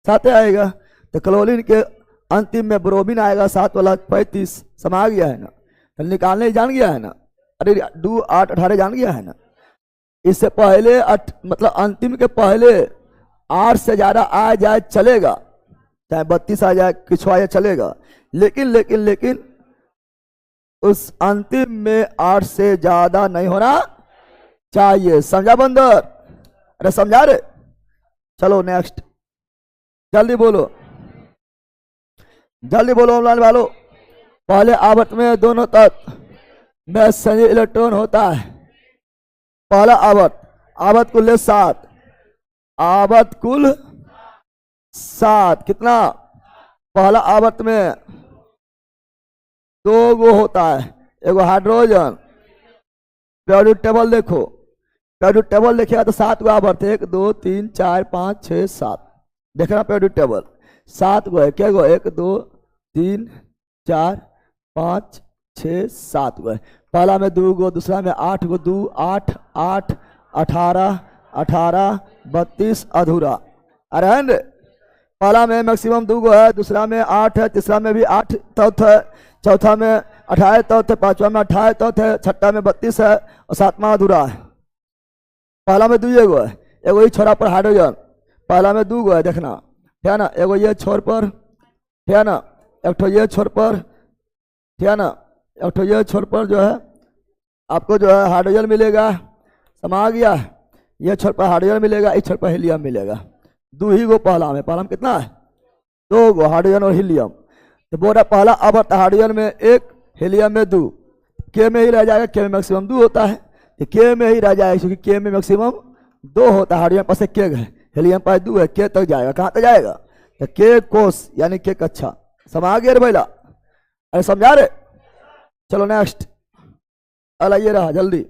7 आएगा। तो क्लोरीन के अंतिम में ब्रोमीन आएगा 7 वाला 35, समा गया है ना, तो निकालने जान गया है ना। अरे 2 8 18 जान गया है ना। इससे पहले मतलब अंतिम के पहले 8 से ज्यादा आ जाए चलेगा, चाहे 32 आ जाए कुछ आ जाए चलेगा, लेकिन लेकिन लेकिन उस अंतिम में 8 से ज्यादा नहीं होना चाहिए। समझा बंदर? अरे समझा रहे? चलो नेक्स्ट, जल्दी बोलो, जल्दी बोलो ऑनलाइन वालों। पहले आवर्त में दोनों तत्व में संयुक्त इलेक्ट्रॉन होता है। पहला आवर्त, आवर्त कुल 7, आवर्त कुल 7, कितना? पहला आवर्त में 2 गो होता है, एगो हाइड्रोजन। पीरियोडिक टेबल देखो, पीरियोडिक टेबल देखिएगा तो 7 गो आवर्त, 1 2 3 4 5 6 7, देखना पीरियोडिक टेबल 7 गो है, क्या गो? 1 2 3 4 5 6 7 गो है। पहला में 2 गो, दूसरा में 8 गो, 2 8 8 18 18 32 अधूरा। अरे पहला में मैक्सिमम 2 गो है, दूसरा में 8 है, तीसरा में भी 8 तत्व है, चौथा में 28 तत्व है, पांचवा में 28 तत्व है, छठा में 32 है और सातवां अधूरा है। पहला में 2 गो है, एगो ही छोरा पर हाइड्रोजन, पहला में 2 गो है, देखना है ना, एगो ये छोर पर है ना, एक ठो ये छोर पर है ना, एक ठो ये छोर पर जो है आपको जो है हाइड्रोजन मिलेगा, समा गया। ये छोर पर हाइड्रोजन मिलेगा, इस छोर पर हीलियम मिलेगा। 2 ही गो पहला में कितना है? 2 गो हाइड्रोजन और हीलियम। तो बोल रहा पहला आवर्त हाइड्रोजन में 1, हीलियम में 2, के में ही रह जाएगा, के में मैक्सिमम 2 होता है, के में ही रह जाएगा क्योंकि के में मैक्सिमम 2 होता है। हाइड्रोजन पास के है, हीलियम पास 2 है, के तक जाएगा, कहाँ तक जाएगा, तो के कोस यानी के कक्षा। समझ गया रे भैया, अरे समझा रहे। चलो नेक्स्ट, अला ये रहा जल्दी,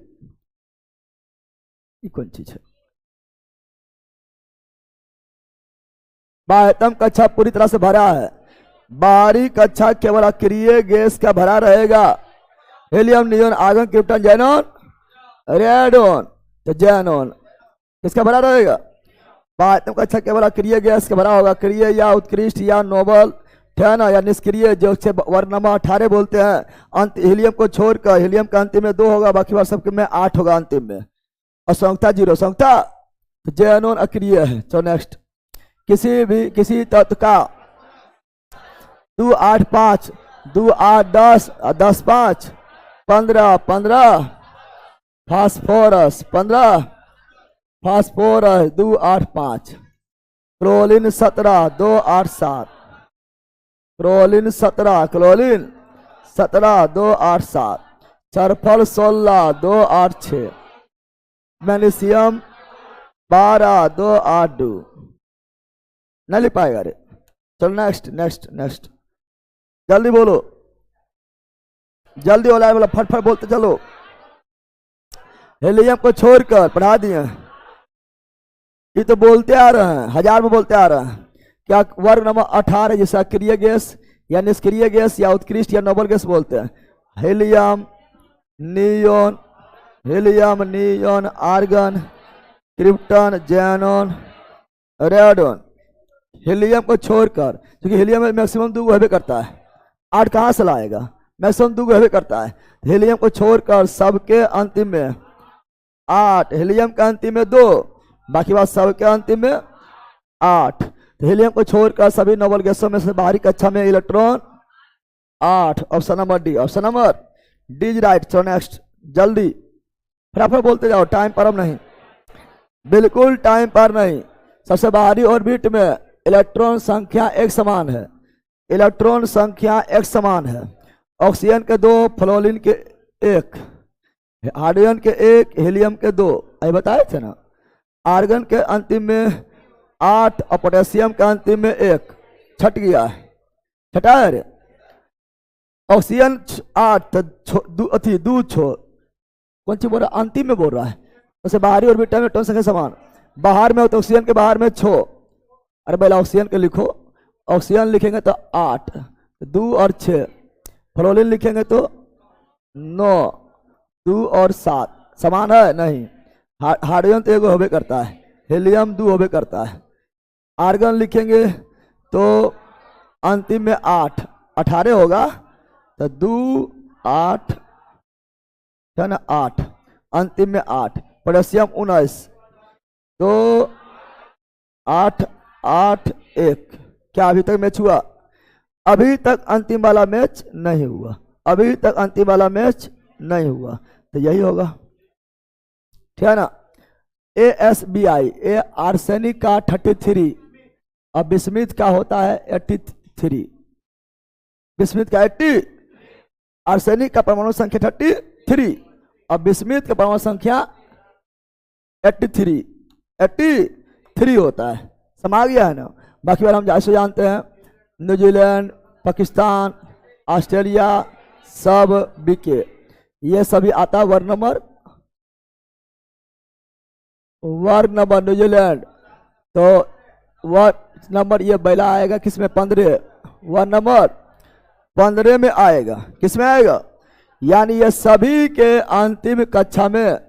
ये कौन चीज है, बाह्यतम कक्षा पूरी तरह से भरा है, बाहरी कक्षा केवल अक्रिय गैस का भरा रहेगा। Helium, neon, argon, krypton, xenon, radon, तो जेनॉन किसका भरा रहेगा, बाह्यतम कक्षा केवल अक्रिय गैस का भरा होगा। क्रिय या उत्कृष्ट या नोबल, ठहना या निष्क्रिय, जो से वर्ग नंबर 18 बोलते हैं। अंत हीलियम को छोड़कर, हीलियम का अंतिम में 2 होगा, बाकी बार सबके में 8 होगा अंतिम में, और संख्या 0 संख्या, तो जेनॉन अक्रिय है। चलो नेक्स्ट, किसी तत्व का 2 8 5 2 8 10 10 5 15 15 phosphorus 15 phosphorus 2 8 5, chlorine 17 2 8 7, chlorine 17 chlorine 17 2 8 7, sulphur 16 2 8 6, magnesium 12 2 8 2। नहीं लिख पाएगा रे। चलो नेक्स्ट नेक्स्ट नेक्स्ट, जल्दी बोलो, जल्दी वाला बोला, फटफट बोलते चलो। हीलियम को छोड़कर पढ़ा दिए, ये तो बोलते आ रहे हैं, 1000 में बोलते आ रहे हैं। क्या वर्ग नंबर 18 जैसे अक्रिय गैस या निष्क्रिय गैस या उत्कृष्ट या नोबल गैस बोलते हैं। Helium, neon, helium, neon, argon, krypton, xenon, radon. Helium को छोड़कर, क्योंकि हीलियम में मैक्सिमम 2 होबे करता है, 8 कहाँ से लाएगा, मैक्सिमम 2 होबे करता है। हीलियम को छोड़कर सबके अंतिम में 8, हीलियम का अंतिम में 2, बाकी बात सबके अंतिम में 8। तो हीलियम को छोड़कर सभी नोबल गैसों में से बाहरी कक्षा में electron 8, option number D, option number D is right. चलो नेक्स्ट, जल्दी फटाफट बोलते जाओ, टाइम पर हम नहीं, बिल्कुल टाइम पर नहीं। सबसे बाहरी ऑर्बिट में इलेक्ट्रॉन संख्या एक समान है, इलेक्ट्रॉन संख्या एक समान है। ऑक्सीजन के 2, फ्लोरीन के 1, हाइड्रोजन के 1, हीलियम के 2, ये बताए थे ना। आर्गन के अंतिम में 8 और पोटेशियम के अंतिम में 1, छट गया है, छटा है रे। ऑक्सीजन 8 2 छो, कौन सी बोल रहा, अंतिम में बोल रहा है। वैसे बाहरी ऑर्बिट में इलेक्ट्रॉन संख्या समान, बाहर में हो तो ऑक्सीजन के बाहर में 6, अरे पहले ऑक्सीजन के लिखो, ऑक्सीजन लिखेंगे तो 8, 2 और 6, फ्लोरीन लिखेंगे तो 9, 2 और 7, समान है नहीं। हाइड्रोजन तो 1 होबे करता है, हीलियम 2 होबे करता है। आर्गन लिखेंगे तो अंतिम में 8, 18 होगा, तो 2 8 है ना, 8 अंतिम में 8। पोटेशियम 19, तो 8 8 1। क्या अभी तक मैच हुआ, अभी तक अंतिम वाला मैच नहीं हुआ, अभी तक अंतिम वाला मैच नहीं हुआ, तो यही होगा, ठीक है ना। ASBI, ए आर्सेनिक का 33 और बिस्मिथ का होता है 83, बिस्मिथ का 80, आर्सेनिक का परमाणु संख्या 33 और बिस्मिथ का परमाणु संख्या 83 होता है। समझ गया है ना। बाकी बार हम जैसे जानते हैं, न्यूजीलैंड, पाकिस्तान, ऑस्ट्रेलिया सब बीके, ये सभी आता है वर्ग नंबर न्यूजीलैंड, तो वर्ग नंबर ये पहला आएगा किसमें, 15, वर्ग नंबर 15 में आएगा, किसमें आएगा, यानी ये सभी के अंतिम कक्षा में,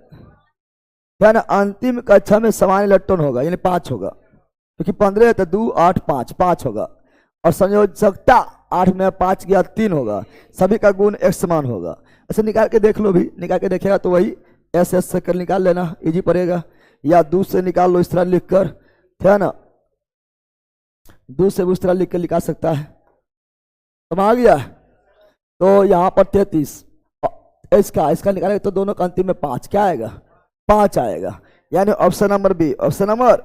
यानी अंतिम कक्षा में समान इलेक्ट्रॉन होगा, यानी 5 होगा, क्योंकि 15 है तो 2 8 5 5 होगा, और संयोजकता 8 में 5 गया 3 होगा, सभी का गुण एक समान होगा। ऐसे निकाल के देख लो, भी निकाल के देखेगा तो वही एस से कर निकाल लेना, इजी पड़ेगा, या दूध से निकाल लो इस तरह लिख कर, है ना, दूध से उस तरह लिख कर निकाल सकता है। समझ आ गया। तो यहाँ पर 33 इसका निकालेगा तो दोनों का अंतिम में 5 क्या आएगा, 5 आएगा, यानी option number B, option number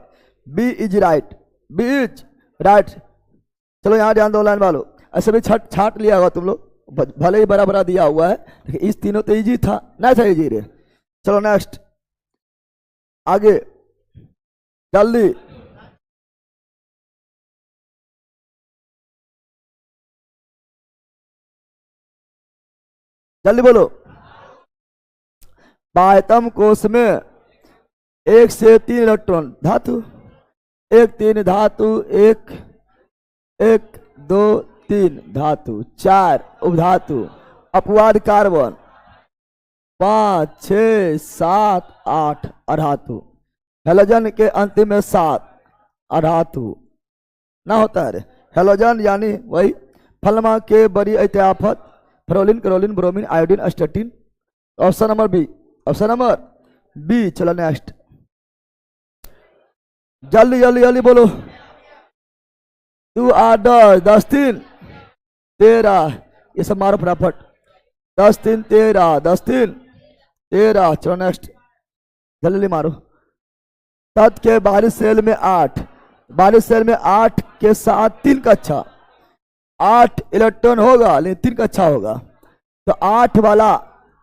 B is right, B is right. चलो यहाँ ध्यान दो लाइन वालों, ऐसे भी छाट लिया होगा तुम लोग, भले ही बड़ा बड़ा दिया हुआ है लेकिन इस तीनों तो इजी था, नहीं था इजी रे। चलो नेक्स्ट, आगे जल्दी। जल्दी बोलो। पायतम कोश में 1 से 3 इलेक्ट्रॉन धातु, 1 3 धातु, 1 1 2 3 धातु, 4 उपधातु, अपवाद कार्बन, 5 6 7 8 अधातु, हेलोजन के अंतिम में 7 अधातु ना होता है। हेलोजन यानी वही फलमा के बड़ी एतियाफत, fluorine chlorine bromine iodine astatine. Option number B, option number B. चलो नेक्स्ट, जल्दी जल्दी जल्दी बोलो। 2 8 10 10 3 13, ये सब मारो फटाफट। 10 3 13, 10 3 13। चलो नेक्स्ट, जल्दी मारो। तत्व के बाहरी सेल में 8, बाहरी सेल में 8 के साथ 3 कक्षा, 8 इलेक्ट्रॉन होगा लेकिन 3 कक्षा होगा। तो 8 वाला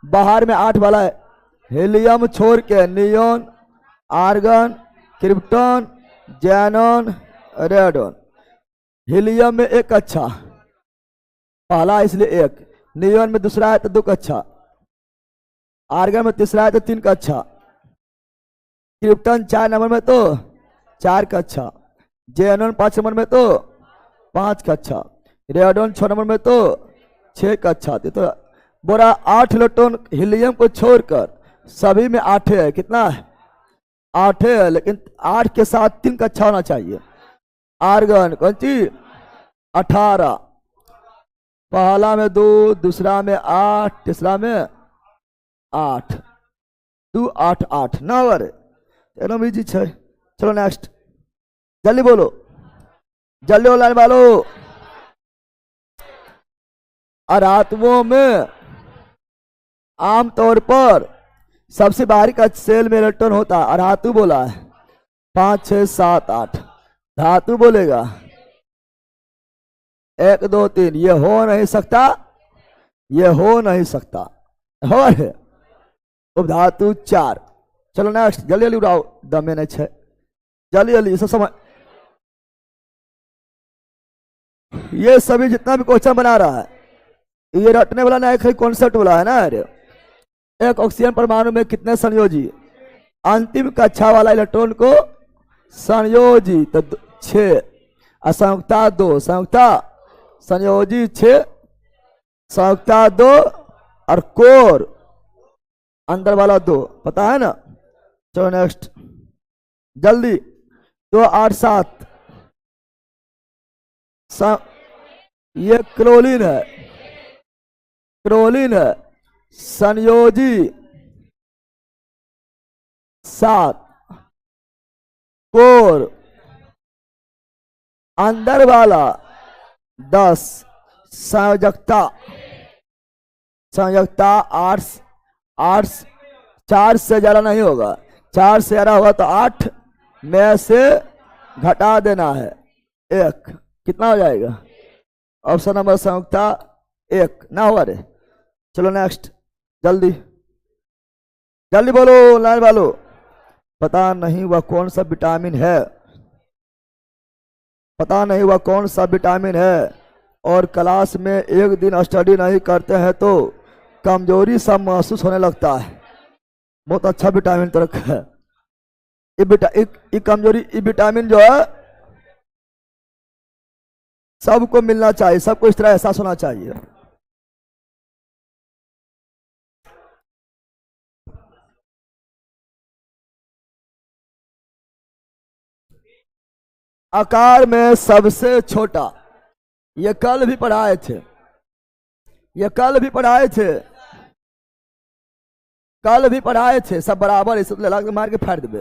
बाहर में 8 वाला है, हीलियम छोड़ के neon, argon, krypton, xenon, radon. Helium में 1 कक्षा पहला इसलिए 1, नियोन में दूसरा है तो 2 कक्षा, आर्गन में तीसरा है तो 3 कक्षा, क्रिप्टॉन 4 नंबर में तो 4 कक्षा, ज़ेनॉन 5 नंबर में तो 5 कक्षा, रेडॉन 6 नंबर में तो 6 कक्षा। तो बोरा 8 इलेक्ट्रॉन हीलियम को छोड़कर सभी में 8 है। कितना है? 8 है, लेकिन 8 के साथ 3 कक्षा होना चाहिए। आर्गन कौन सी? 18, पहला में 2, दूसरा में 8, तीसरा में 8, 2 8 8 नंबर एकदम इजी है। चलो नेक्स्ट, जल्दी बोलो, जल्दी बोलो लाइन वालो। अधातुओं में आमतौर पर सबसे बाहरी का सेल में इलेक्ट्रॉन होता है। अधातु बोला है 5 6 7 8, धातु बोलेगा 1 2 3। ये हो नहीं सकता, ये हो नहीं सकता। और उपधातु 4। चलो नेक्स्ट, जल्दी जल्दी उड़ाओ, दमे नहीं छे, जल्दी जल्दी सब समझ। ये सभी जितना भी क्वेश्चन बना रहा है ये रटने वाला नहीं, खाली कॉन्सेप्ट वाला है ना। एक ऑक्सीजन परमाणु में कितने संयोजी? अंतिम कक्षा वाला इलेक्ट्रॉन को संयोजी तो 6, असंयुक्ता 2, संयुक्ता संयोजी 6, संयुक्ता 2 और कोर अंदर वाला 2, पता है ना। चलो नेक्स्ट, जल्दी। 2 8 7, ये क्लोरीन है, क्लोरीन है, संयोजी 7, कोर अंदर वाला 10, संयोजकता 8 8, 4 से ज्यादा नहीं होगा, 4 से ज्यादा होगा तो 8 में से घटा देना है 1, कितना हो जाएगा? ऑप्शन नंबर संयुक्ता 1 ना हुआ रे। चलो नेक्स्ट, जल्दी जल्दी बोलो लाइन वालो। पता नहीं वह कौन सा विटामिन है, पता नहीं वह कौन सा विटामिन है, और क्लास में एक दिन स्टडी नहीं करते हैं तो कमजोरी सा महसूस होने लगता है। बहुत अच्छा विटामिन तो रखा है ये कमजोरी। ये विटामिन जो है सबको मिलना चाहिए, सबको इस तरह एहसास होना चाहिए। आकार में सबसे छोटा, ये कल भी पढ़ाए थे, ये कल भी पढ़ाए थे, कल भी पढ़ाए थे। सब बराबर इसे लगा के मार के फाड़ देवे।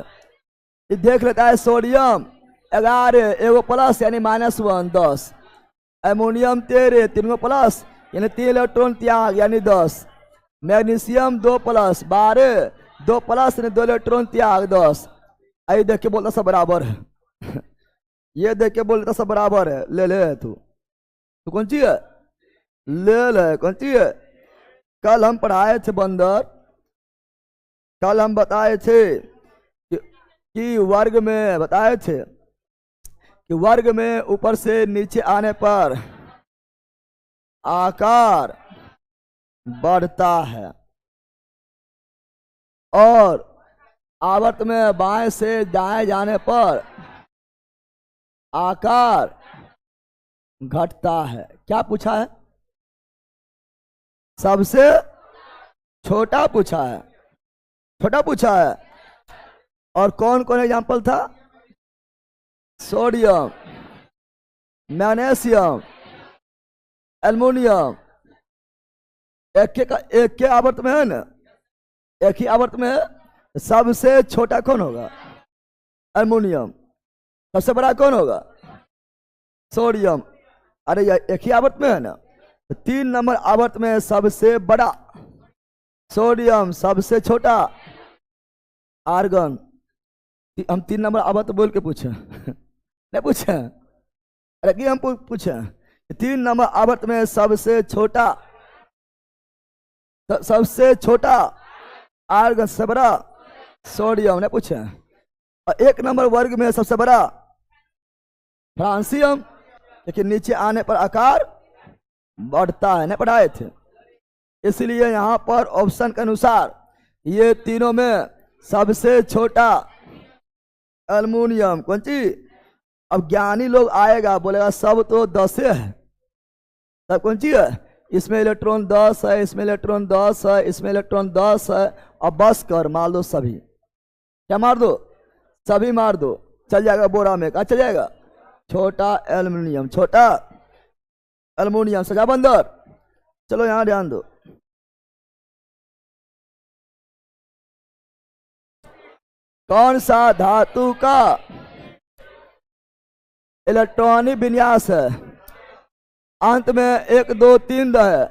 ये देख लेता है सोडियम 11, एगो प्लस यानी -1 10, एमोनियम 13, 3 प्लस यानी 3 इलेक्ट्रॉन त्याग यानी 10, मैग्नीशियम 2 प्लस 12, 2 प्लस यानी 2 इलेक्ट्रॉन त्याग 10। आई देख के बोलता सब बराबर है ये देख के बोलता सब बराबर है। ले ले तू कौन सी है? ले ले कौन सी है? कल हम पढ़ाए थे बंदर, कल हम बताए थे कि वर्ग में बताए थे कि वर्ग में ऊपर से नीचे आने पर आकार बढ़ता है और आवर्त में बाएं से दाएं जाने पर आकार घटता है। क्या पूछा है? सबसे छोटा पूछा है, छोटा पूछा है। और कौन कौन एग्जाम्पल था? Sodium, magnesium, aluminium. एक के आवर्त में है ना, एक ही आवर्त में है। सबसे छोटा कौन होगा? एल्युमिनियम। सबसे बड़ा कौन होगा? सोडियम। अरे एक ही आवर्त में है ना, 3 नंबर आवर्त में सबसे बड़ा सोडियम, सबसे छोटा आर्गन। हम 3 नंबर आवर्त बोल के पूछे नहीं पूछे? अरे कि हम पूछे 3 नंबर आवर्त में सबसे छोटा आर्गन, सबसे बड़ा सोडियम नहीं पूछे। और 1 नंबर वर्ग में सबसे बड़ा फ्रांसियम, लेकिन नीचे आने पर आकार बढ़ता है, नहीं पढ़ाए थे। इसलिए यहां पर ऑप्शन के अनुसार ये तीनों में सबसे छोटा एल्युमिनियम। कौन सी? अब ज्ञानी लोग आएगा बोलेगा सब तो 10 है, सब कौन सी है? इसमें इलेक्ट्रॉन 10 है, इसमें इलेक्ट्रॉन 10 है, इसमें इलेक्ट्रॉन 10 है। अब बस कर, मार दो सभी। क्या मार दो? सभी मार दो, चल जाएगा बोरा में। क्या चल जाएगा? छोटा एल्युमिनियम, छोटा एल्युमिनियम। सजा बंदर। चलो यहां ध्यान दो। कौन सा धातु का इलेक्ट्रॉनिक विन्यास है? अंत में 1 2 3 है,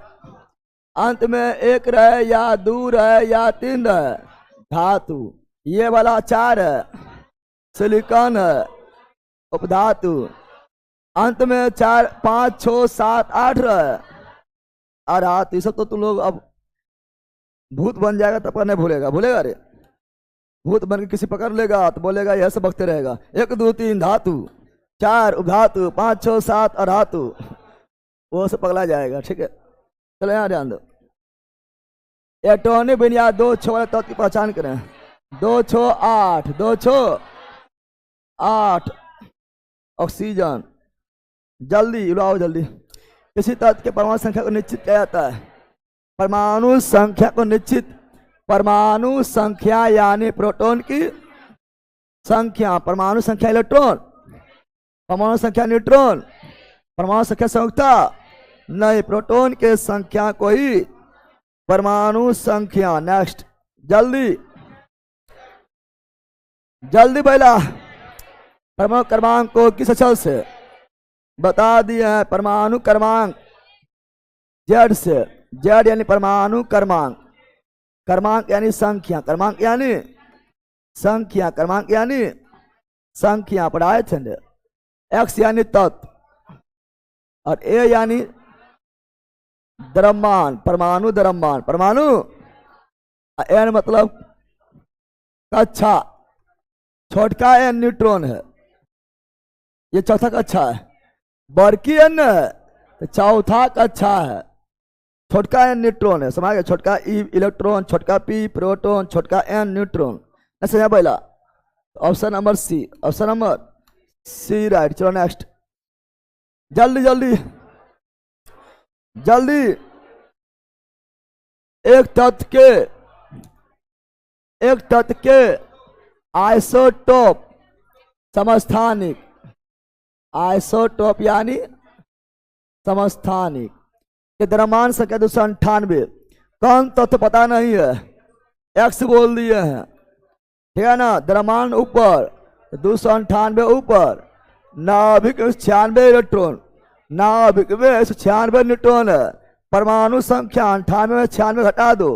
अंत में 1 रहे या 2 रहे या 3 है धातु। ये वाला 4 है, सिलिकॉन है, उपधातु। अंत में 4 5 6 7 8 रहे और धातु। ये सब तो तुम लोग अब भूत बन जाएगा तब नहीं भूलेगा। भूलेगा? अरे भूत बन के किसी पकड़ लेगा तो बोलेगा यह सब बकते रहेगा। 1 2 3 धातु, 4 उपधातु, 5 6 7 और धातु, वो सब पगला जाएगा। ठीक है, चलो यहाँ ध्यान दो। इलेक्ट्रॉनिक विन्यास 2 6 वाले तत्व की पहचान करें। 2 6 8, 2 6 8 ऑक्सीजन। जल्दी उड़ाओ जल्दी। किसी तत्व के परमाणु संख्या को निश्चित किया जाता है। परमाणु संख्या को निश्चित, परमाणु संख्या यानी प्रोटॉन की संख्या, परमाणु संख्या इलेक्ट्रॉन, परमाणु संख्या न्यूट्रॉन, परमाणु संख्या संयुक्ता नहीं, प्रोटॉन के संख्या को ही परमाणु संख्या। नेक्स्ट, जल्दी जल्दी पहला परमाणु क्रमांक को किस अक्षर से बता दिए हैं? परमाणु क्रमांक जेड से। जेड यानी परमाणु क्रमांक, क्रमांक यानी संख्या, क्रमांक यानी संख्या, क्रमांक यानी संख्या। पढ़ाए थे। एक्स यानी तत्व और ए यानी द्रव्यमान, परमाणु द्रव्यमान, परमाणु। एन मतलब कक्षा, छोटका एन न्यूट्रॉन है, ये चौथा कक्षा है। बड़की एन है तो चौथा कक्षा है। छोटका एन न्यूट्रॉन है, समझ गए? छोटका ई इलेक्ट्रॉन, छोटका पी प्रोटॉन, छोटका एन न्यूट्रॉन। ऐसे पहला option number C, option number C right. चलो नेक्स्ट, जल्दी जल्दी जल्दी। एक तत्व के आइसोटोप समस्थानिक, आइसोटोप यानी समस्थानिक के द्रव्यमान संख्या 298। कौन तत्व पता नहीं है? एक्स बोल दिए हैं, ठीक है ना? द्रव्यमान ऊपर, 298 ऊपर, नाभिक 96 इलेक्ट्रॉन, नाभिक में 196 न्यूट्रॉन है। परमाणु संख्या 98 में 96 घटा दो,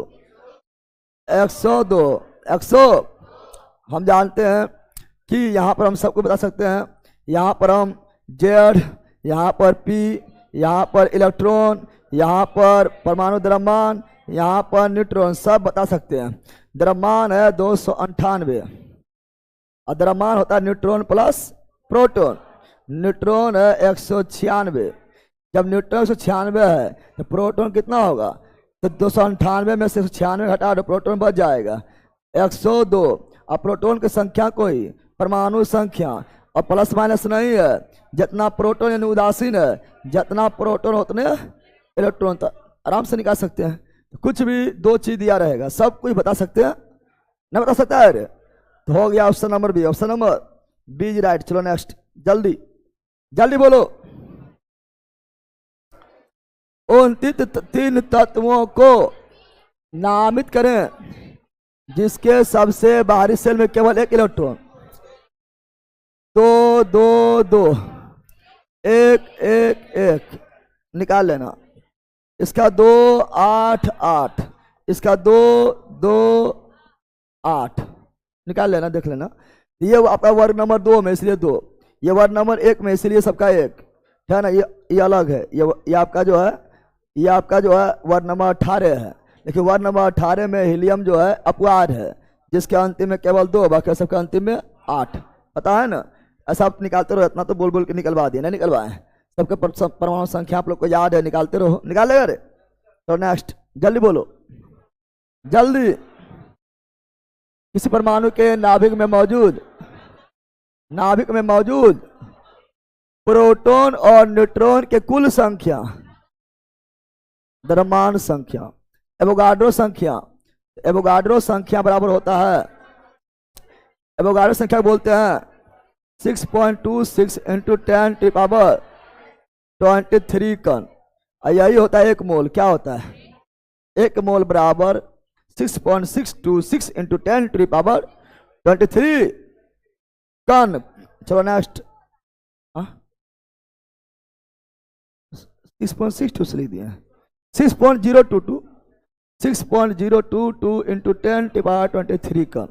102। 100 हम जानते हैं कि यहाँ पर हम सबको बता सकते हैं। यहाँ पर हम जेड, यहाँ पर पी, यहाँ पर इलेक्ट्रॉन, यहाँ पर परमाणु द्रव्यमान, यहाँ पर न्यूट्रॉन, सब बता सकते हैं। द्रव्यमान है 298 और द्रव्यमान होता है न्यूट्रॉन प्लस प्रोटॉन। न्यूट्रॉन है 196। जब न्यूट्रॉन 196 है तो प्रोटॉन कितना होगा? तो 298 में से 196 घटा दो, प्रोटॉन बच जाएगा 102। अब प्रोटॉन की संख्या कोई परमाणु संख्या और प्लस माइनस नहीं है। जितना प्रोटॉन यानी उदासीन है, जितना प्रोटॉन उतने इलेक्ट्रॉन। तो आराम से निकाल सकते हैं। कुछ भी दो चीज दिया रहेगा, सब कुछ बता सकते हैं, नहीं बता सकता है रे? तो हो गया option number B. Option number B is right. चलो नेक्स्ट, जल्दी जल्दी बोलो। उन तीन तत्वों को नामित करें जिसके सबसे बाहरी सेल में केवल एक इलेक्ट्रॉन। 2 2 2 1 1 1 निकाल लेना। इसका 2 8 8, इसका 2 2 8 निकाल लेना, देख लेना। ये आपका वर्ग नंबर 2 में इसलिए 2, ये वर्ग नंबर 1 में इसलिए सबका 1 है ना। ये अलग है। ये आपका जो है, ये आपका जो है वर्ग नंबर 18 है। लेकिन वर्ग नंबर 18 में हीलियम जो है अपवाद है, जिसके अंतिम में केवल 2, बाकी सबका अंतिम में 8। पता है ना? ऐसा आप निकालते रहो। इतना तो बोल बोल के निकलवा दिए, नहीं निकलवाए। सबके परमाणु संख्या आप लोग को याद है, निकालते रहो। निकाल लेगा रे? तो नेक्स्ट जल्दी बोलो, जल्दी। किसी परमाणु के नाभिक में मौजूद प्रोटॉन और न्यूट्रॉन के कुल संख्या, द्रव्यमान संख्या, एवोगाड्रो संख्या। एवोगाड्रो संख्या बराबर होता है, एवोगाड्रो संख्या बोलते हैं 6.26 इंटू 10⁻23 कण। यही होता है 1 मोल। क्या होता है? 1 मोल बराबर 6.626 इंटू 10⁻23 कण। चलो नेक्स्ट। 6.62 से लिख दिया, 6.022 इंटू 10⁻23 कण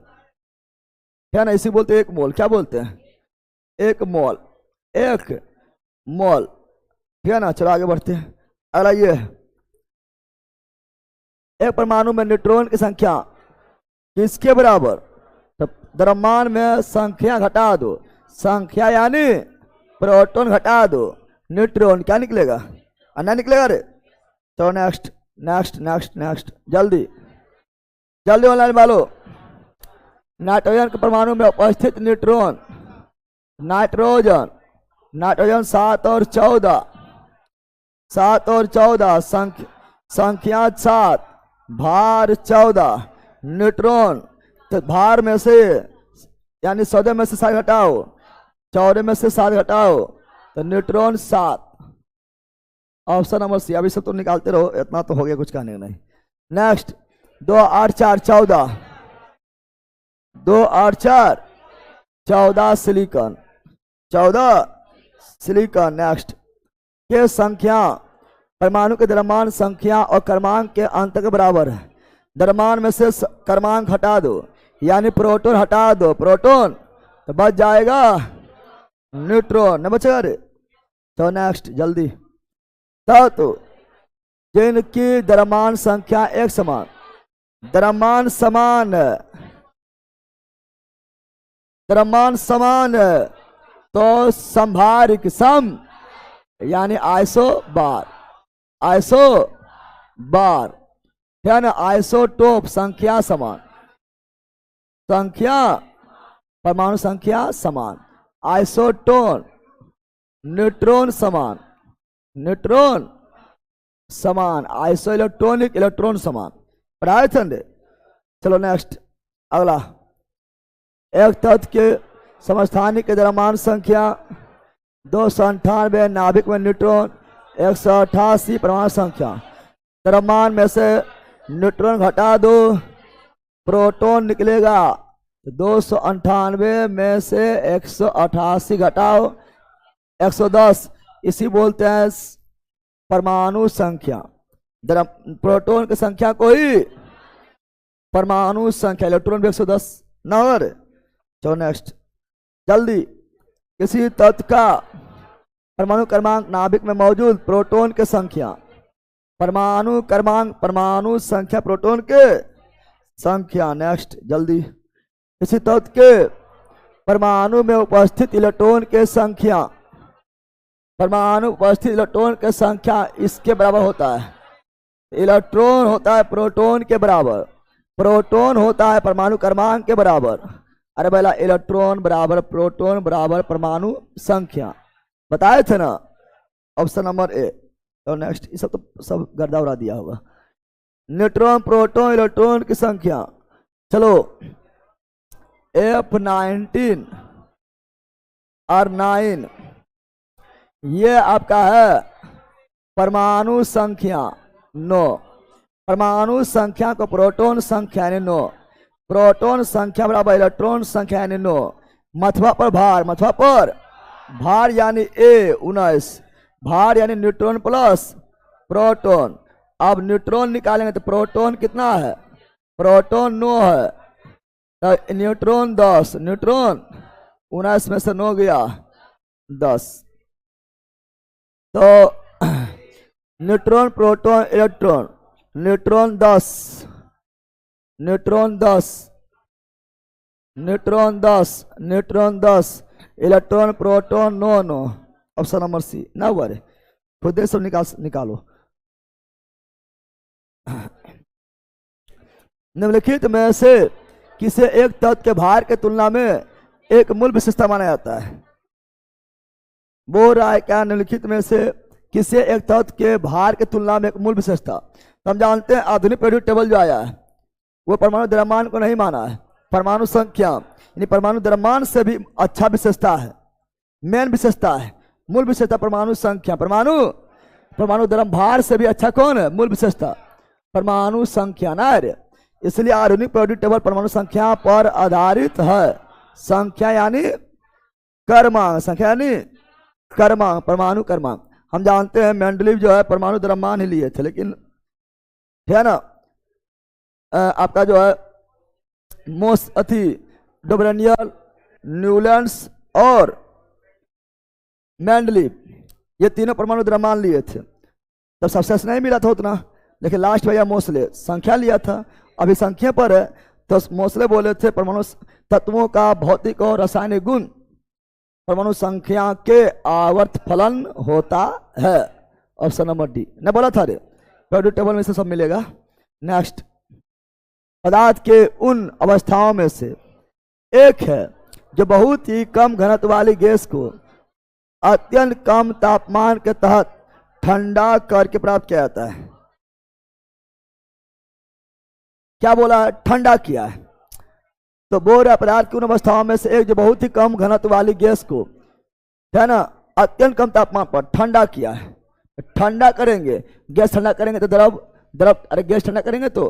है ना। इसी बोलते हैं 1 मोल। क्या बोलते हैं? 1 मोल, 1 मोल, ठीक है ना। चलो आगे बढ़ते हैं। अगला ये है, एक परमाणु में न्यूट्रॉन की संख्या किसके बराबर? तो द्रव्यमान में संख्या घटा दो, संख्या यानी प्रोटॉन घटा दो, न्यूट्रॉन क्या निकलेगा? अन्ना निकलेगा रे? तो नेक्स्ट नेक्स्ट नेक्स्ट नेक्स्ट, जल्दी जल्दी ऑनलाइन वालो। नाइट्रोजन के परमाणु में उपस्थित न्यूट्रॉन, नाइट्रोजन 7 और 14, 7 और 14 संख्या 7, भार 14, न्यूट्रॉन। तो भार में से यानी 14 में से 7 घटाओ, 14 में से 7 घटाओ, तो न्यूट्रॉन 7। ऑप्शन नंबर सी। अभी सब तो निकालते रहो, इतना तो हो गया, कुछ कहने नहीं। Next 2 8 4 14, 2 8 4 14 silicon, 14 silicon. नेक्स्ट के संख्या परमाणु के द्रव्यमान संख्या और क्रमांक के अंत के बराबर है। द्रव्यमान में से क्रमांक हटा दो, यानी प्रोटॉन हटा दो, प्रोटॉन, तो बच जाएगा न्यूट्रॉन, न बचेगा रे? तो नेक्स्ट जल्दी। तो जिनकी द्रव्यमान संख्या एक समान, द्रव्यमान समान है, द्रव्यमान समान है, तो संभारिक सम यानी आइसो बार, आइसो बार है ना। आइसोटोप संख्या समान, संख्या परमाणु संख्या समान, आइसोटोन न्यूट्रॉन समान, न्यूट्रॉन समान, आइसो इलेक्ट्रॉनिक इलेक्ट्रॉन समान। पढ़ाए थे। चलो नेक्स्ट अगला। एक तत्व के समस्थानिक के द्रव्यमान संख्या 298, नाभिक में न्यूट्रॉन 188, परमाणु संख्या। द्रव्यमान में से न्यूट्रॉन घटा दो, प्रोटॉन निकलेगा। 298 में से 188 घटाओ 110, इसी बोलते हैं परमाणु संख्या। प्रोटॉन की संख्या कोई परमाणु संख्या, इलेक्ट्रॉन भी 110 नंबर। चलो नेक्स्ट जल्दी। किसी तत्व का परमाणु क्रमांक नाभिक में मौजूद प्रोटॉन की संख्या परमाणु क्रमांक, परमाणु संख्या, प्रोटॉन के संख्या। नेक्स्ट जल्दी। किसी तत्व के परमाणु में उपस्थित इलेक्ट्रॉन के संख्या, परमाणु उपस्थित इलेक्ट्रॉन के संख्या इसके बराबर होता है। इलेक्ट्रॉन होता है प्रोटॉन के बराबर, प्रोटॉन होता है परमाणु क्रमांक के बराबर। अरे भला इलेक्ट्रॉन बराबर प्रोटॉन बराबर परमाणु संख्या बताए थे ना, ऑप्शन नंबर ए। और नेक्स्ट, ये सब तो सब गर्दा उड़ा दिया होगा। न्यूट्रॉन प्रोटॉन इलेक्ट्रॉन की संख्या। चलो F19 और 9 ये आपका है परमाणु संख्या 9। परमाणु संख्या को प्रोटॉन संख्या यानी 9, प्रोटॉन संख्या बराबर इलेक्ट्रॉन संख्या यानी 9। मथवा पर भार, मथवा पर भार यानी A19, भार यानी न्यूट्रॉन प्लस प्रोटॉन। अब न्यूट्रॉन निकालेंगे तो प्रोटॉन कितना है, प्रोटॉन 9 है, तो न्यूट्रॉन 10, न्यूट्रॉन 19 में से 9 गया 10, तो neutron proton electron, neutron 10, neutron 10, neutron 10, neutron 10, electron proton 9 9। Option number C ना हुआ रे, खुद से निकालो। निम्नलिखित में से किसे एक तत्व के भार के तुलना में एक मूल विशेषता माना जाता है। बोल रहा है क्या, निम्नलिखित में से किसे एक तत्व के भार के तुलना में एक मूल विशेषता। तो हम जानते हैं आधुनिक पीरियड टेबल जो आया है वो परमाणु द्रव्यमान को नहीं माना है, परमाणु संख्या यानी परमाणु द्रव्यमान से भी अच्छा विशेषता है, मेन विशेषता है। मूल विशेषता परमाणु संख्या, परमाणु द्रव्य भार से भी अच्छा कौन है, मूल विशेषता परमाणु संख्या ना रे। इसलिए आधुनिक पीरियड टेबल परमाणु संख्या पर आधारित है। संख्या यानी क्रमांक, संख्या यानी क्रमांक, परमाणु क्रमांक। हम जानते हैं मेंडलीव जो है परमाणु द्रव्यमान ही लिए थे, लेकिन है ना आपका जो है डोबरेनियल, न्यूलैंड्स और मेंडलीव ये तीनों परमाणु द्रव्यमान लिए थे। तब सक्सेस नहीं मिला था उतना, लेकिन लास्ट भैया मोसले संख्या लिया था। अभी संख्या पर है तो मोसले बोले थे परमाणु तत्वों का भौतिक और रासायनिक गुण परमाणु संख्या के आवर्त फलन होता है। ऑप्शन नंबर डी ने बोला था रे, पीरियड टेबल में से सब मिलेगा। नेक्स्ट, पदार्थ के उन अवस्थाओं में से एक है जो बहुत ही कम घनत्व वाली गैस को अत्यंत कम तापमान के तहत ठंडा करके प्राप्त किया जाता है। क्या बोला है, ठंडा किया है। तो बोल रहा पदार्थ की उन अवस्थाओं में से एक जो बहुत ही कम घनत्व वाली गैस को है ना अत्यंत कम तापमान पर ठंडा किया है। ठंडा करेंगे, गैस ठंडा करेंगे तो द्रव, अरे गैस ठंडा करेंगे तो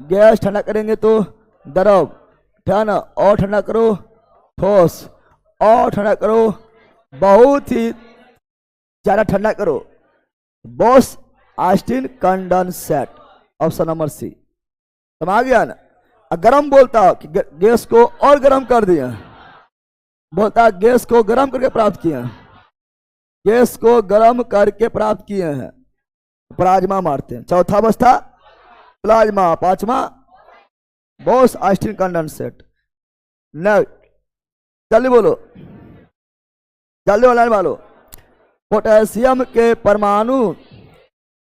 गैस ठंडा करेंगे तो द्रव, है ना, और ठंडा करो ठोस, और ठंडा करो बहुत ही ज्यादा ठंडा करो, Bose Einstein condensate. Option number C समझ गया ना। गरम बोलता कि गैस को और गरम कर दिया, बोलता गैस को गरम करके प्राप्त किया, गैस को गरम करके प्राप्त किए हैं, प्लाज्मा मारते हैं। चौथा अवस्था प्लाज्मा, पांचवा बॉस आस्टिन कंडेंसेट। नेक्स्ट जल्दी बोलो, जल्दी बोलने वालो। पोटेशियम के परमाणु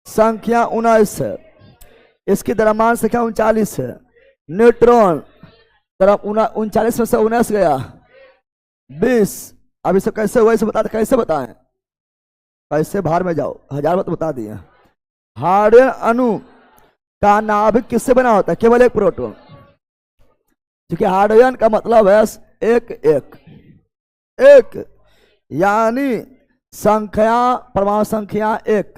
संख्या 19 है, इसकी द्रव्यमान संख्या 39 है। न्यूट्रॉन 39 में से 19 गया 20। अब इसे कैसे हुआ इसे बता, कैसे बताएं, कैसे भार में जाओ, 1000 बात बता दिए। हाइड्रोजन अणु का नाभिक किससे बना होता है, केवल एक प्रोटॉन, क्योंकि हाइड्रोजन का मतलब है एक एक एक, यानी संख्या परमाणु संख्या एक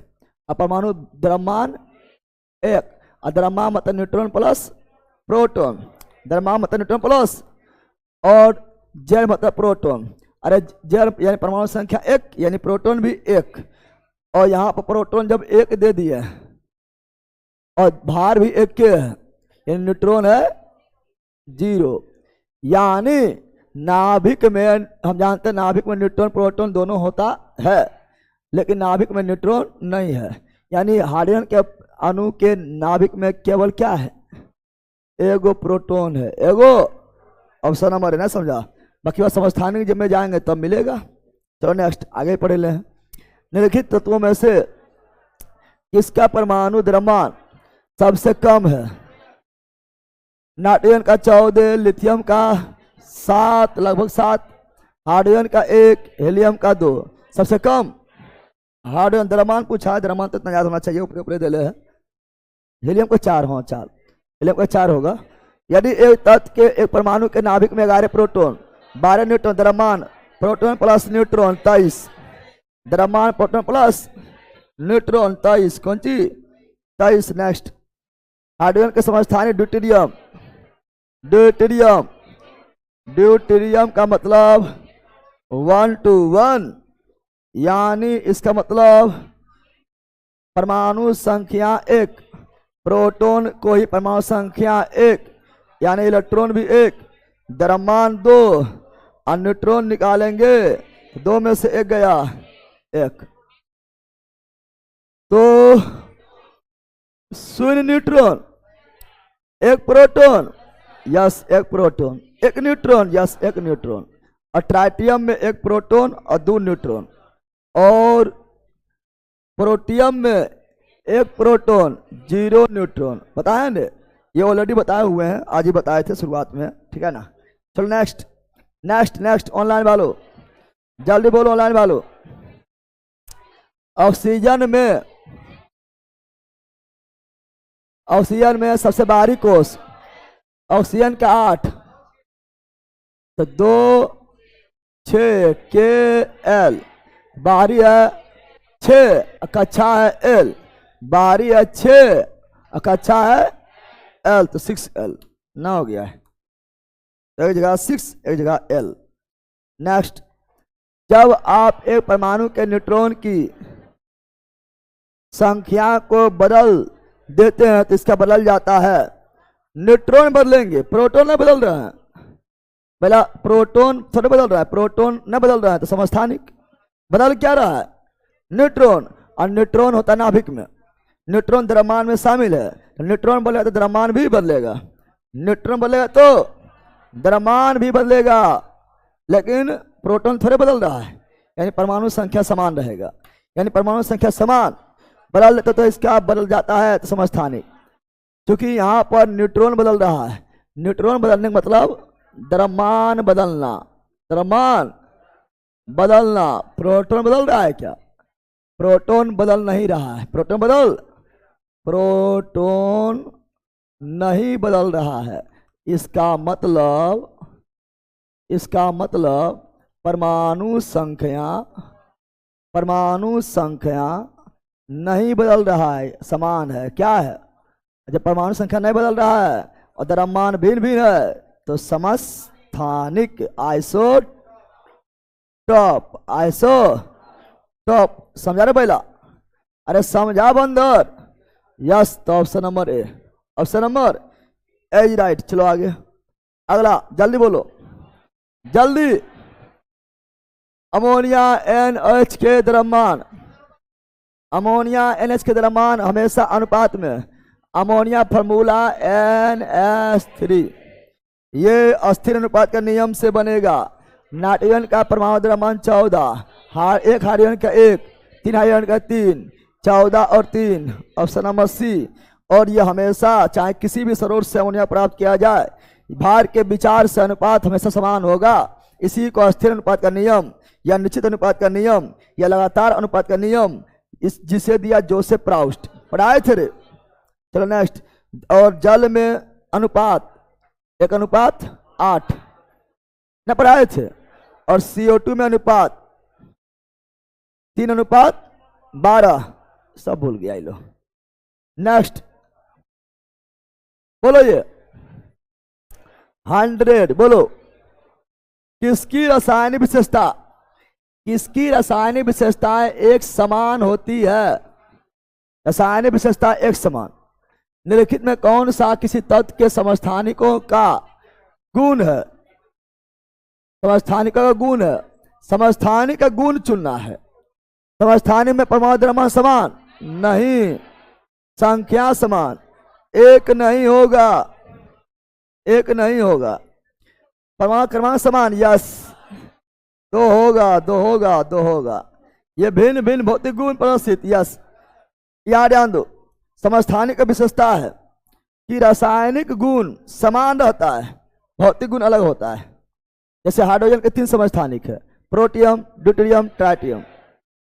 और परमाणु द्रव्यमान एक। और द्रव्यमान मतलब न्यूट्रॉन प्लस प्रोटॉन, द्रव्यमान मतलब न्यूट्रॉन प्लस और जेड मतलब प्रोटॉन। अरे जेड यानी परमाणु संख्या एक यानी प्रोटॉन भी एक, और यहाँ पर प्रोटॉन जब एक दे दिया और भार भी एक के है यानी न्यूट्रॉन है 0, यानी नाभिक में हम जानते हैं नाभिक में न्यूट्रॉन प्रोटॉन दोनों होता है, लेकिन नाभिक में न्यूट्रॉन नहीं है। यानी हाइड्रोजन के अणु के नाभिक में केवल क्या है, एगो प्रोटॉन है, एगो ऑप्शन नंबर है ना, समझा। बाकी बात समस्थानिक जब में जाएंगे तब मिलेगा। चलो नेक्स्ट आगे पढ़े ले। निम्नलिखित तत्वों में से किसका परमाणु द्रव्यमान सबसे कम है? नाइट्रोजन का 14, लिथियम का 7, लगभग 7, हाइड्रोजन का 1, हीलियम का 2। सबसे कम हाइड्रोजन द्रव्यमान पूछा है, द्रव्यमान तो इतना याद होना चाहिए, ऊपर ऊपर दे ले है। हीलियम को 4, हाँ 4, हीलियम का 4 होगा। यदि एक तत्व के एक परमाणु के नाभिक में 11 प्रोटॉन 12 न्यूट्रॉन, द्रव्यमान प्रोटॉन प्लस न्यूट्रॉन 23, द्रव्यमान प्रोटॉन प्लस न्यूट्रॉन 23, कौन सी 23। नेक्स्ट, हाइड्रोजन के समस्थानिक ड्यूटेरियम, ड्यूटेरियम, ड्यूटेरियम का मतलब 1 to 1, यानी इसका मतलब परमाणु संख्या 1, प्रोटॉन को ही परमाणु संख्या 1, यानी इलेक्ट्रॉन भी 1, द्रव्यमान 2 और न्यूट्रॉन निकालेंगे 2 में से 1 गया 1, तो 0 neutron, 1 proton, yes 1 proton, 1 neutron, yes 1 neutron. और ट्राइटियम में 1 प्रोटॉन और 2 न्यूट्रॉन, और प्रोटियम में 1 प्रोटॉन 0 न्यूट्रॉन। बताए ना, ये ऑलरेडी बताए हुए हैं, आज ही बताए थे शुरुआत में, ठीक है ना। चलो नेक्स्ट नेक्स्ट नेक्स्ट, ऑनलाइन वालों जल्दी बोलो, ऑनलाइन वालों। ऑक्सीजन में सबसे बारीक कोष ऑक्सीजन का 8, तो 2 6 के एल, बाहरी है 6, कक्षा है एल, बाहरी है 6, कक्षा है एल, तो 6L ना हो गया है, एक जगह 6 एक जगह L। नेक्स्ट, जब आप एक परमाणु के न्यूट्रॉन की संख्या को बदल देते हैं तो इसका बदल जाता है। न्यूट्रॉन बदलेंगे, प्रोटॉन नहीं बदल रहे हैं, पहला प्रोटॉन थोड़ा बदल रहा है, प्रोटॉन न बदल रहा है, तो समस्थानिक बदल क्या रहा है, न्यूट्रॉन। और न्यूट्रॉन होता है नाभिक में, न्यूट्रॉन द्रव्यमान में शामिल है, तो न्यूट्रॉन बदलेगा तो द्रव्यमान भी बदलेगा, न्यूट्रॉन बदलेगा तो द्रव्यमान भी बदलेगा, लेकिन प्रोटॉन थोड़े बदल रहा है, यानी परमाणु संख्या समान रहेगा, यानी परमाणु संख्या समान बदल लेते तो इसका बदल जाता है तो समस्थानिक। क्योंकि यहाँ पर न्यूट्रॉन बदल रहा है, न्यूट्रॉन बदलने का मतलब द्रव्यमान बदलना, द्रव्यमान बदलना। प्रोटॉन बदल रहा है क्या, प्रोटॉन बदल नहीं रहा है, प्रोटॉन नहीं बदल रहा है। इसका मतलब परमाणु संख्या नहीं बदल रहा है, समान है। क्या है, जब परमाणु संख्या नहीं बदल रहा है और द्रव्यमान भिन्न भिन्न है तो समस्थानिक, आइसोटॉप। समझा रहे पहला, अरे समझा बंदर, यस। तो option number A, option number A is right. चलो आगे, अगला जल्दी बोलो, जल्दी। अमोनिया NH के द्रव्यमान, अमोनिया NH के द्रव्यमान हमेशा अनुपात में, अमोनिया फार्मूला NH3, ये अस्थिर अनुपात का नियम से बनेगा। नाइट्रोजन का परमाणु द्रव्यमान 14, एक हाइड्रोजन का 1, 3 हाइड्रोजन का 3, 14 और 3, ऑप्शन नंबर सी। और यह हमेशा चाहे किसी भी स्रोत से अमोनिया प्राप्त किया जाए, भार के विचार से अनुपात हमेशा समान होगा। इसी को अस्थिर अनुपात का नियम या निश्चित अनुपात का नियम या लगातार अनुपात का नियम, इस जिसे दिया जोसेफ प्राउस्ट, पढ़ाए थे रे। चलो नेक्स्ट, और जल में अनुपात 1:8 न पढ़ाए थे, और CO2 में अनुपात 3:12, सब भूल गया ये लोग। नेक्स्ट बोलो, ये 100 बोलो, किसकी रासायनिक विशेषताएं एक समान होती है, रासायनिक विशेषता एक समान। निम्नलिखित में कौन सा किसी तत्व के समस्थानिकों का गुण है, समस्थानिक का गुण है, समस्थानिक का गुण चुनना है। समस्थानिक में परमाणु द्रव्यमान समान, नहीं, संख्या समान, एक नहीं होगा, एक नहीं होगा। परमाणु क्रमांक समान, यस, दो होगा, दो होगा, दो होगा। ये भिन्न भिन्न भौतिक गुण प्रदर्शित, यस। याद ध्यान दो, समस्थानिक विशेषता है कि रासायनिक गुण समान रहता है, भौतिक गुण अलग होता है। जैसे हाइड्रोजन के 3 समस्थानिक है, प्रोटियम, ड्यूटेरियम, ट्राइटियम।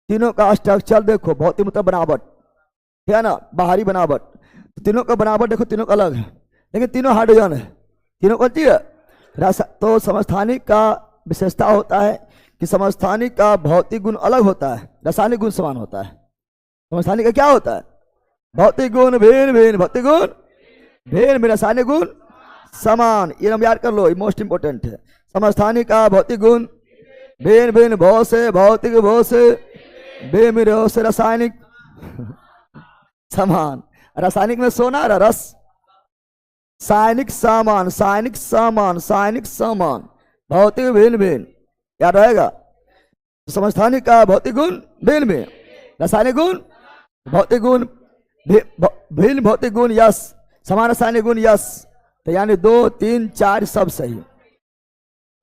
तीनों का स्ट्रक्चर देखो, भौतिक मतलब बनावट, ठीक है ना, बाहरी बनावट। तो तीनों का बनावट देखो, तीनों का अलग है, लेकिन तीनों हाइड्रोजन है। तीनों कौन चीज है? तो समस्थानिक का विशेषता होता है कि समस्थानिक का भौतिक गुण अलग होता है, रासायनिक गुण समान होता है। समस्थानिक का क्या होता है? भौतिक गुण भिन्न भिन्न, भौतिक गुण भिन्न भिन्न, रासायनिक गुण समान। ये हम याद कर लो, ये मोस्ट इंपोर्टेंट है। समस्थानिक का भौतिक गुण भिन्न भिन्न, भौ से भौतिक, भौ से भिन्न भिन्न, से रासायनिक समान। रासायनिक में सोना रस, सायनिक समान, सायनिक समान, सायनिक समान, भौतिक भिन्न भिन्न, याद रहेगा। समस्थानिक का भौतिक गुण भिन्न भिन्न, रासायनिक गुण भौतिक गुण भिन्न, भौतिक गुण यस, समान रासायनिक गुण यस। तो यानी 2, 3, 4 सब सही।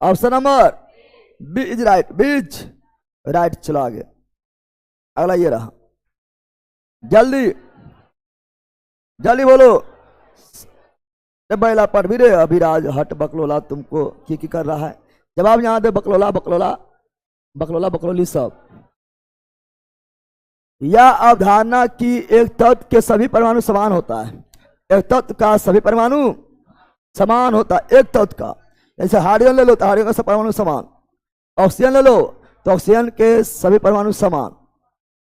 Option number B is right, B is right. चलो आगे, अगला ये रहा, जल्दी जल्दी बोलो। बैला पढ़ भी रे, अभिराज हट बकलोला, तुमको की कर रहा है? जवाब यहां दे, बकलोला बकलोला बकलोला बकलोली सब। यह अवधारणा की एक तत्व के सभी परमाणु समान होता है, एक तत्व का सभी परमाणु समान होता है, एक तत्व का। जैसे हाइड्रोजन ले लो तो हाइड्रोजन का सब परमाणु समान, ऑक्सीजन ले लो तो ऑक्सीजन के सभी परमाणु समान,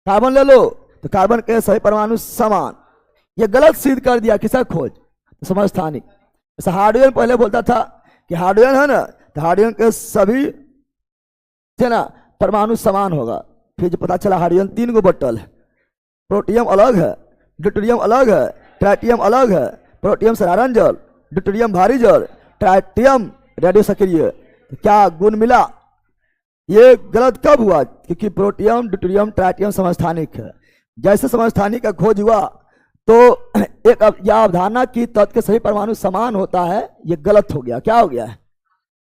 कार्बन ले लो तो कार्बन के सभी परमाणु समान। ये गलत सिद्ध कर दिया किसका खोज? समस्थानिक। जैसे हाइड्रोजन पहले बोलता था कि हाइड्रोजन है ना, तो हाइड्रोजन के सभी थे ना परमाणु समान होगा। फिर जो पता चला हाइड्रोजन 3 गो बटल है, प्रोटियम अलग है, ड्यूटेरियम अलग है, ट्राइटियम अलग है। प्रोटियम साधारण जल, ड्यूटेरियम भारी जल, ट्राइटियम रेडियो सक्रिय। तो क्या गुण मिला? ये गलत कब हुआ? क्योंकि प्रोटियम, ड्यूटेरियम, ट्राइटियम समस्थानिक है। जैसे समस्थानिक का खोज हुआ तो एक यह अवधारणा की तत्व के सभी परमाणु समान होता है, ये गलत हो गया। क्या हो गया है?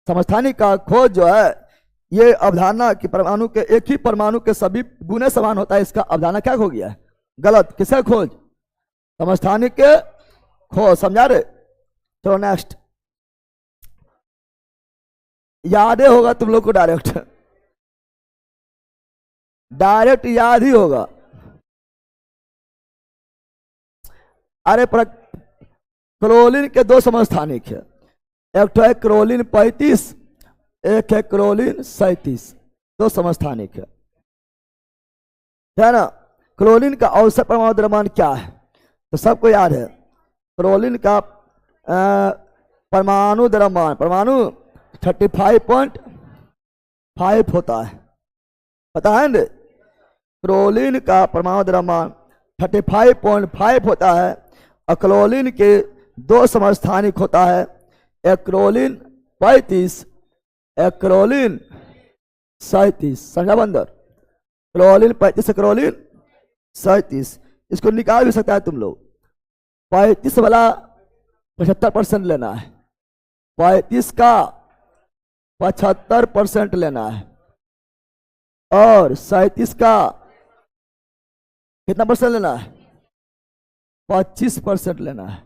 समस्थानिक का खोज जो है, ये अवधारणा कि परमाणु के एक ही परमाणु के सभी गुण समान होता है, इसका अवधारणा क्या हो गया है? गलत। किसका खोज? समस्थानिक के खोज, समझा रहे? चलो नेक्स्ट, याद होगा तुम लोग को, डायरेक्ट याद ही होगा। अरे क्रोलिन के 2 समस्थानिक है, एक तो है क्रोलिन 35, एक है क्रोलिन 37, 2 समस्थानिक है ना। क्रोलिन का औसत परमाणु द्रव्यमान क्या है? तो सबको याद है, क्रोलिन का परमाणु द्रव्यमान, परमाणु 35.5 होता है, पता है ना? क्रोलिन का परमाणु द्रव्यमान 35.5 होता है। और क्रोलिन के 2 समस्थानिक होता है, एक क्रोलिन 35, एक क्रोलिन 37। समझा बंदर? क्रोलिन 35 से क्रोलिन 37, इसको निकाल भी सकता है तुम लोग। 35 वाला 75% लेना है, 35 का 75% लेना है, और 37 का कितना परसेंट लेना है? 25% लेना है।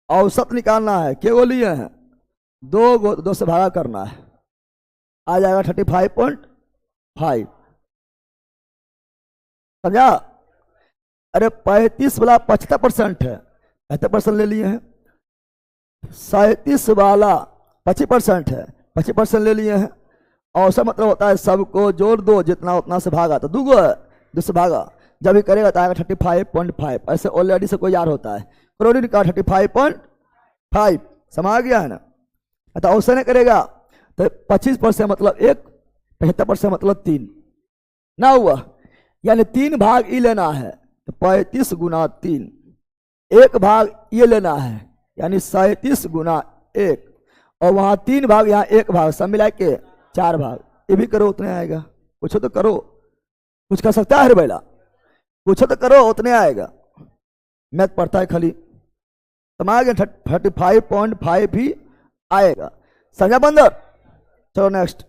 औसत निकालना है, क्या लिए हैं? 2 से भागा करना है, आ जाएगा 35.5। समझा? अरे 35 वाला 75% है, 75% ले लिए हैं। 37 वाला 25% है, 25% ले लिए हैं। औसत मतलब होता है सबको जोड़ दो, जितना उतना से भागा, तो 2 गो है, 2 से भागा, जब भी करेगा तो आएगा 35.5। ऐसे ऑलरेडी से कोई याद होता है। क्लोरीन का 35.5 समा गया है ना। तो औसत नहीं करेगा तो 25% मतलब 1, 75% मतलब 3 ना हुआ, यानी 3 भाग ई लेना है, तो 35 गुना 3। 1 भाग ये लेना है, यानी 37 गुना 1, और वहां 3 भाग, यहाँ 1 भाग, सब मिला के 4 भाग। ये भी करो, उतने आएगा। कुछ तो करो, कुछ कर सकता है बैला? कुछ तो करो, उतने आएगा। मैथ पढ़ता है खाली, समाज 35.5 ही आएगा। समझा बंदर? चलो नेक्स्ट।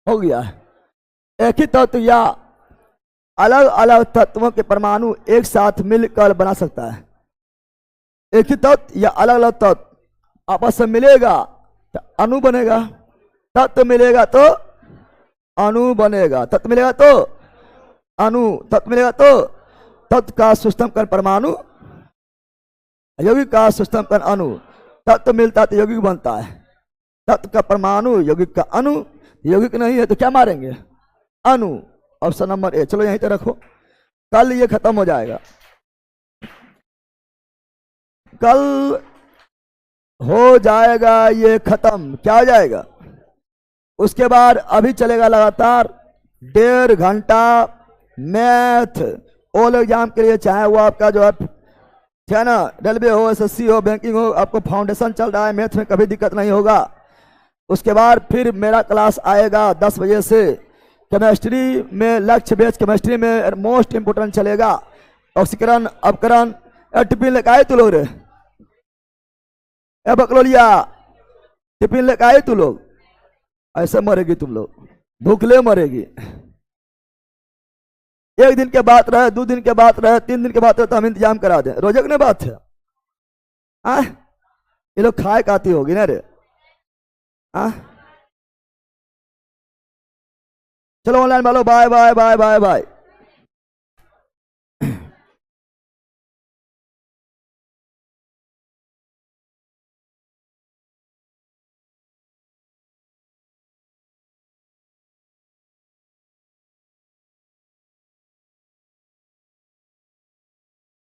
हो गया। एक ही तत्व या अलग अलग तत्वों के परमाणु एक साथ मिलकर बना सकता है। एक ही तत्व या अलग अलग तत्व आपस में मिलेगा तो अणु बनेगा। तत्व मिलेगा तो अणु बनेगा। तत्व मिलेगा तो अणु। तत्व मिलेगा तो तत्व का सूक्ष्म कण परमाणु, यौगिक का सूक्ष्म कण अणु। तत्व मिलता है तो यौगिक बनता है। तत्व का परमाणु, यौगिक का अणु। यौगिक नहीं है तो क्या मारेंगे? अणु। ऑप्शन नंबर ए। चलो यहीं पे रखो, कल ये खत्म हो जाएगा। कल हो जाएगा ये खत्म। क्या हो जाएगा? उसके बाद अभी चलेगा लगातार 1.5 घंटा मैथ। ऑल एग्जाम के लिए, चाहे वो आपका जो है ना, रेलवे हो, एसएससी हो, बैंकिंग हो, आपको फाउंडेशन चल रहा है, मैथ में कभी दिक्कत नहीं होगा। उसके बाद फिर मेरा क्लास आएगा 10 बजे से। केमिस्ट्री में लक्ष्य बेस्ड केमिस्ट्री में मोस्ट इंपोर्टेंट चलेगा। ऑक्सीकरण, अपकरण। टिफिन लेकर आए तू लोग रे? बकलोलिया, टिफिन लेकर आए तू लोग? ऐसे मरेगी तुम लोग, भूखले मरेगी। एक दिन के बाद रहे, 2 दिन के बाद रहे, 3 दिन के बाद रहे तो हम इंतजाम करा दें। रोजक ने बात है। ये लोग खाए खाती होगी ना रे। चलो ऑनलाइन वालों, bye bye bye bye bye.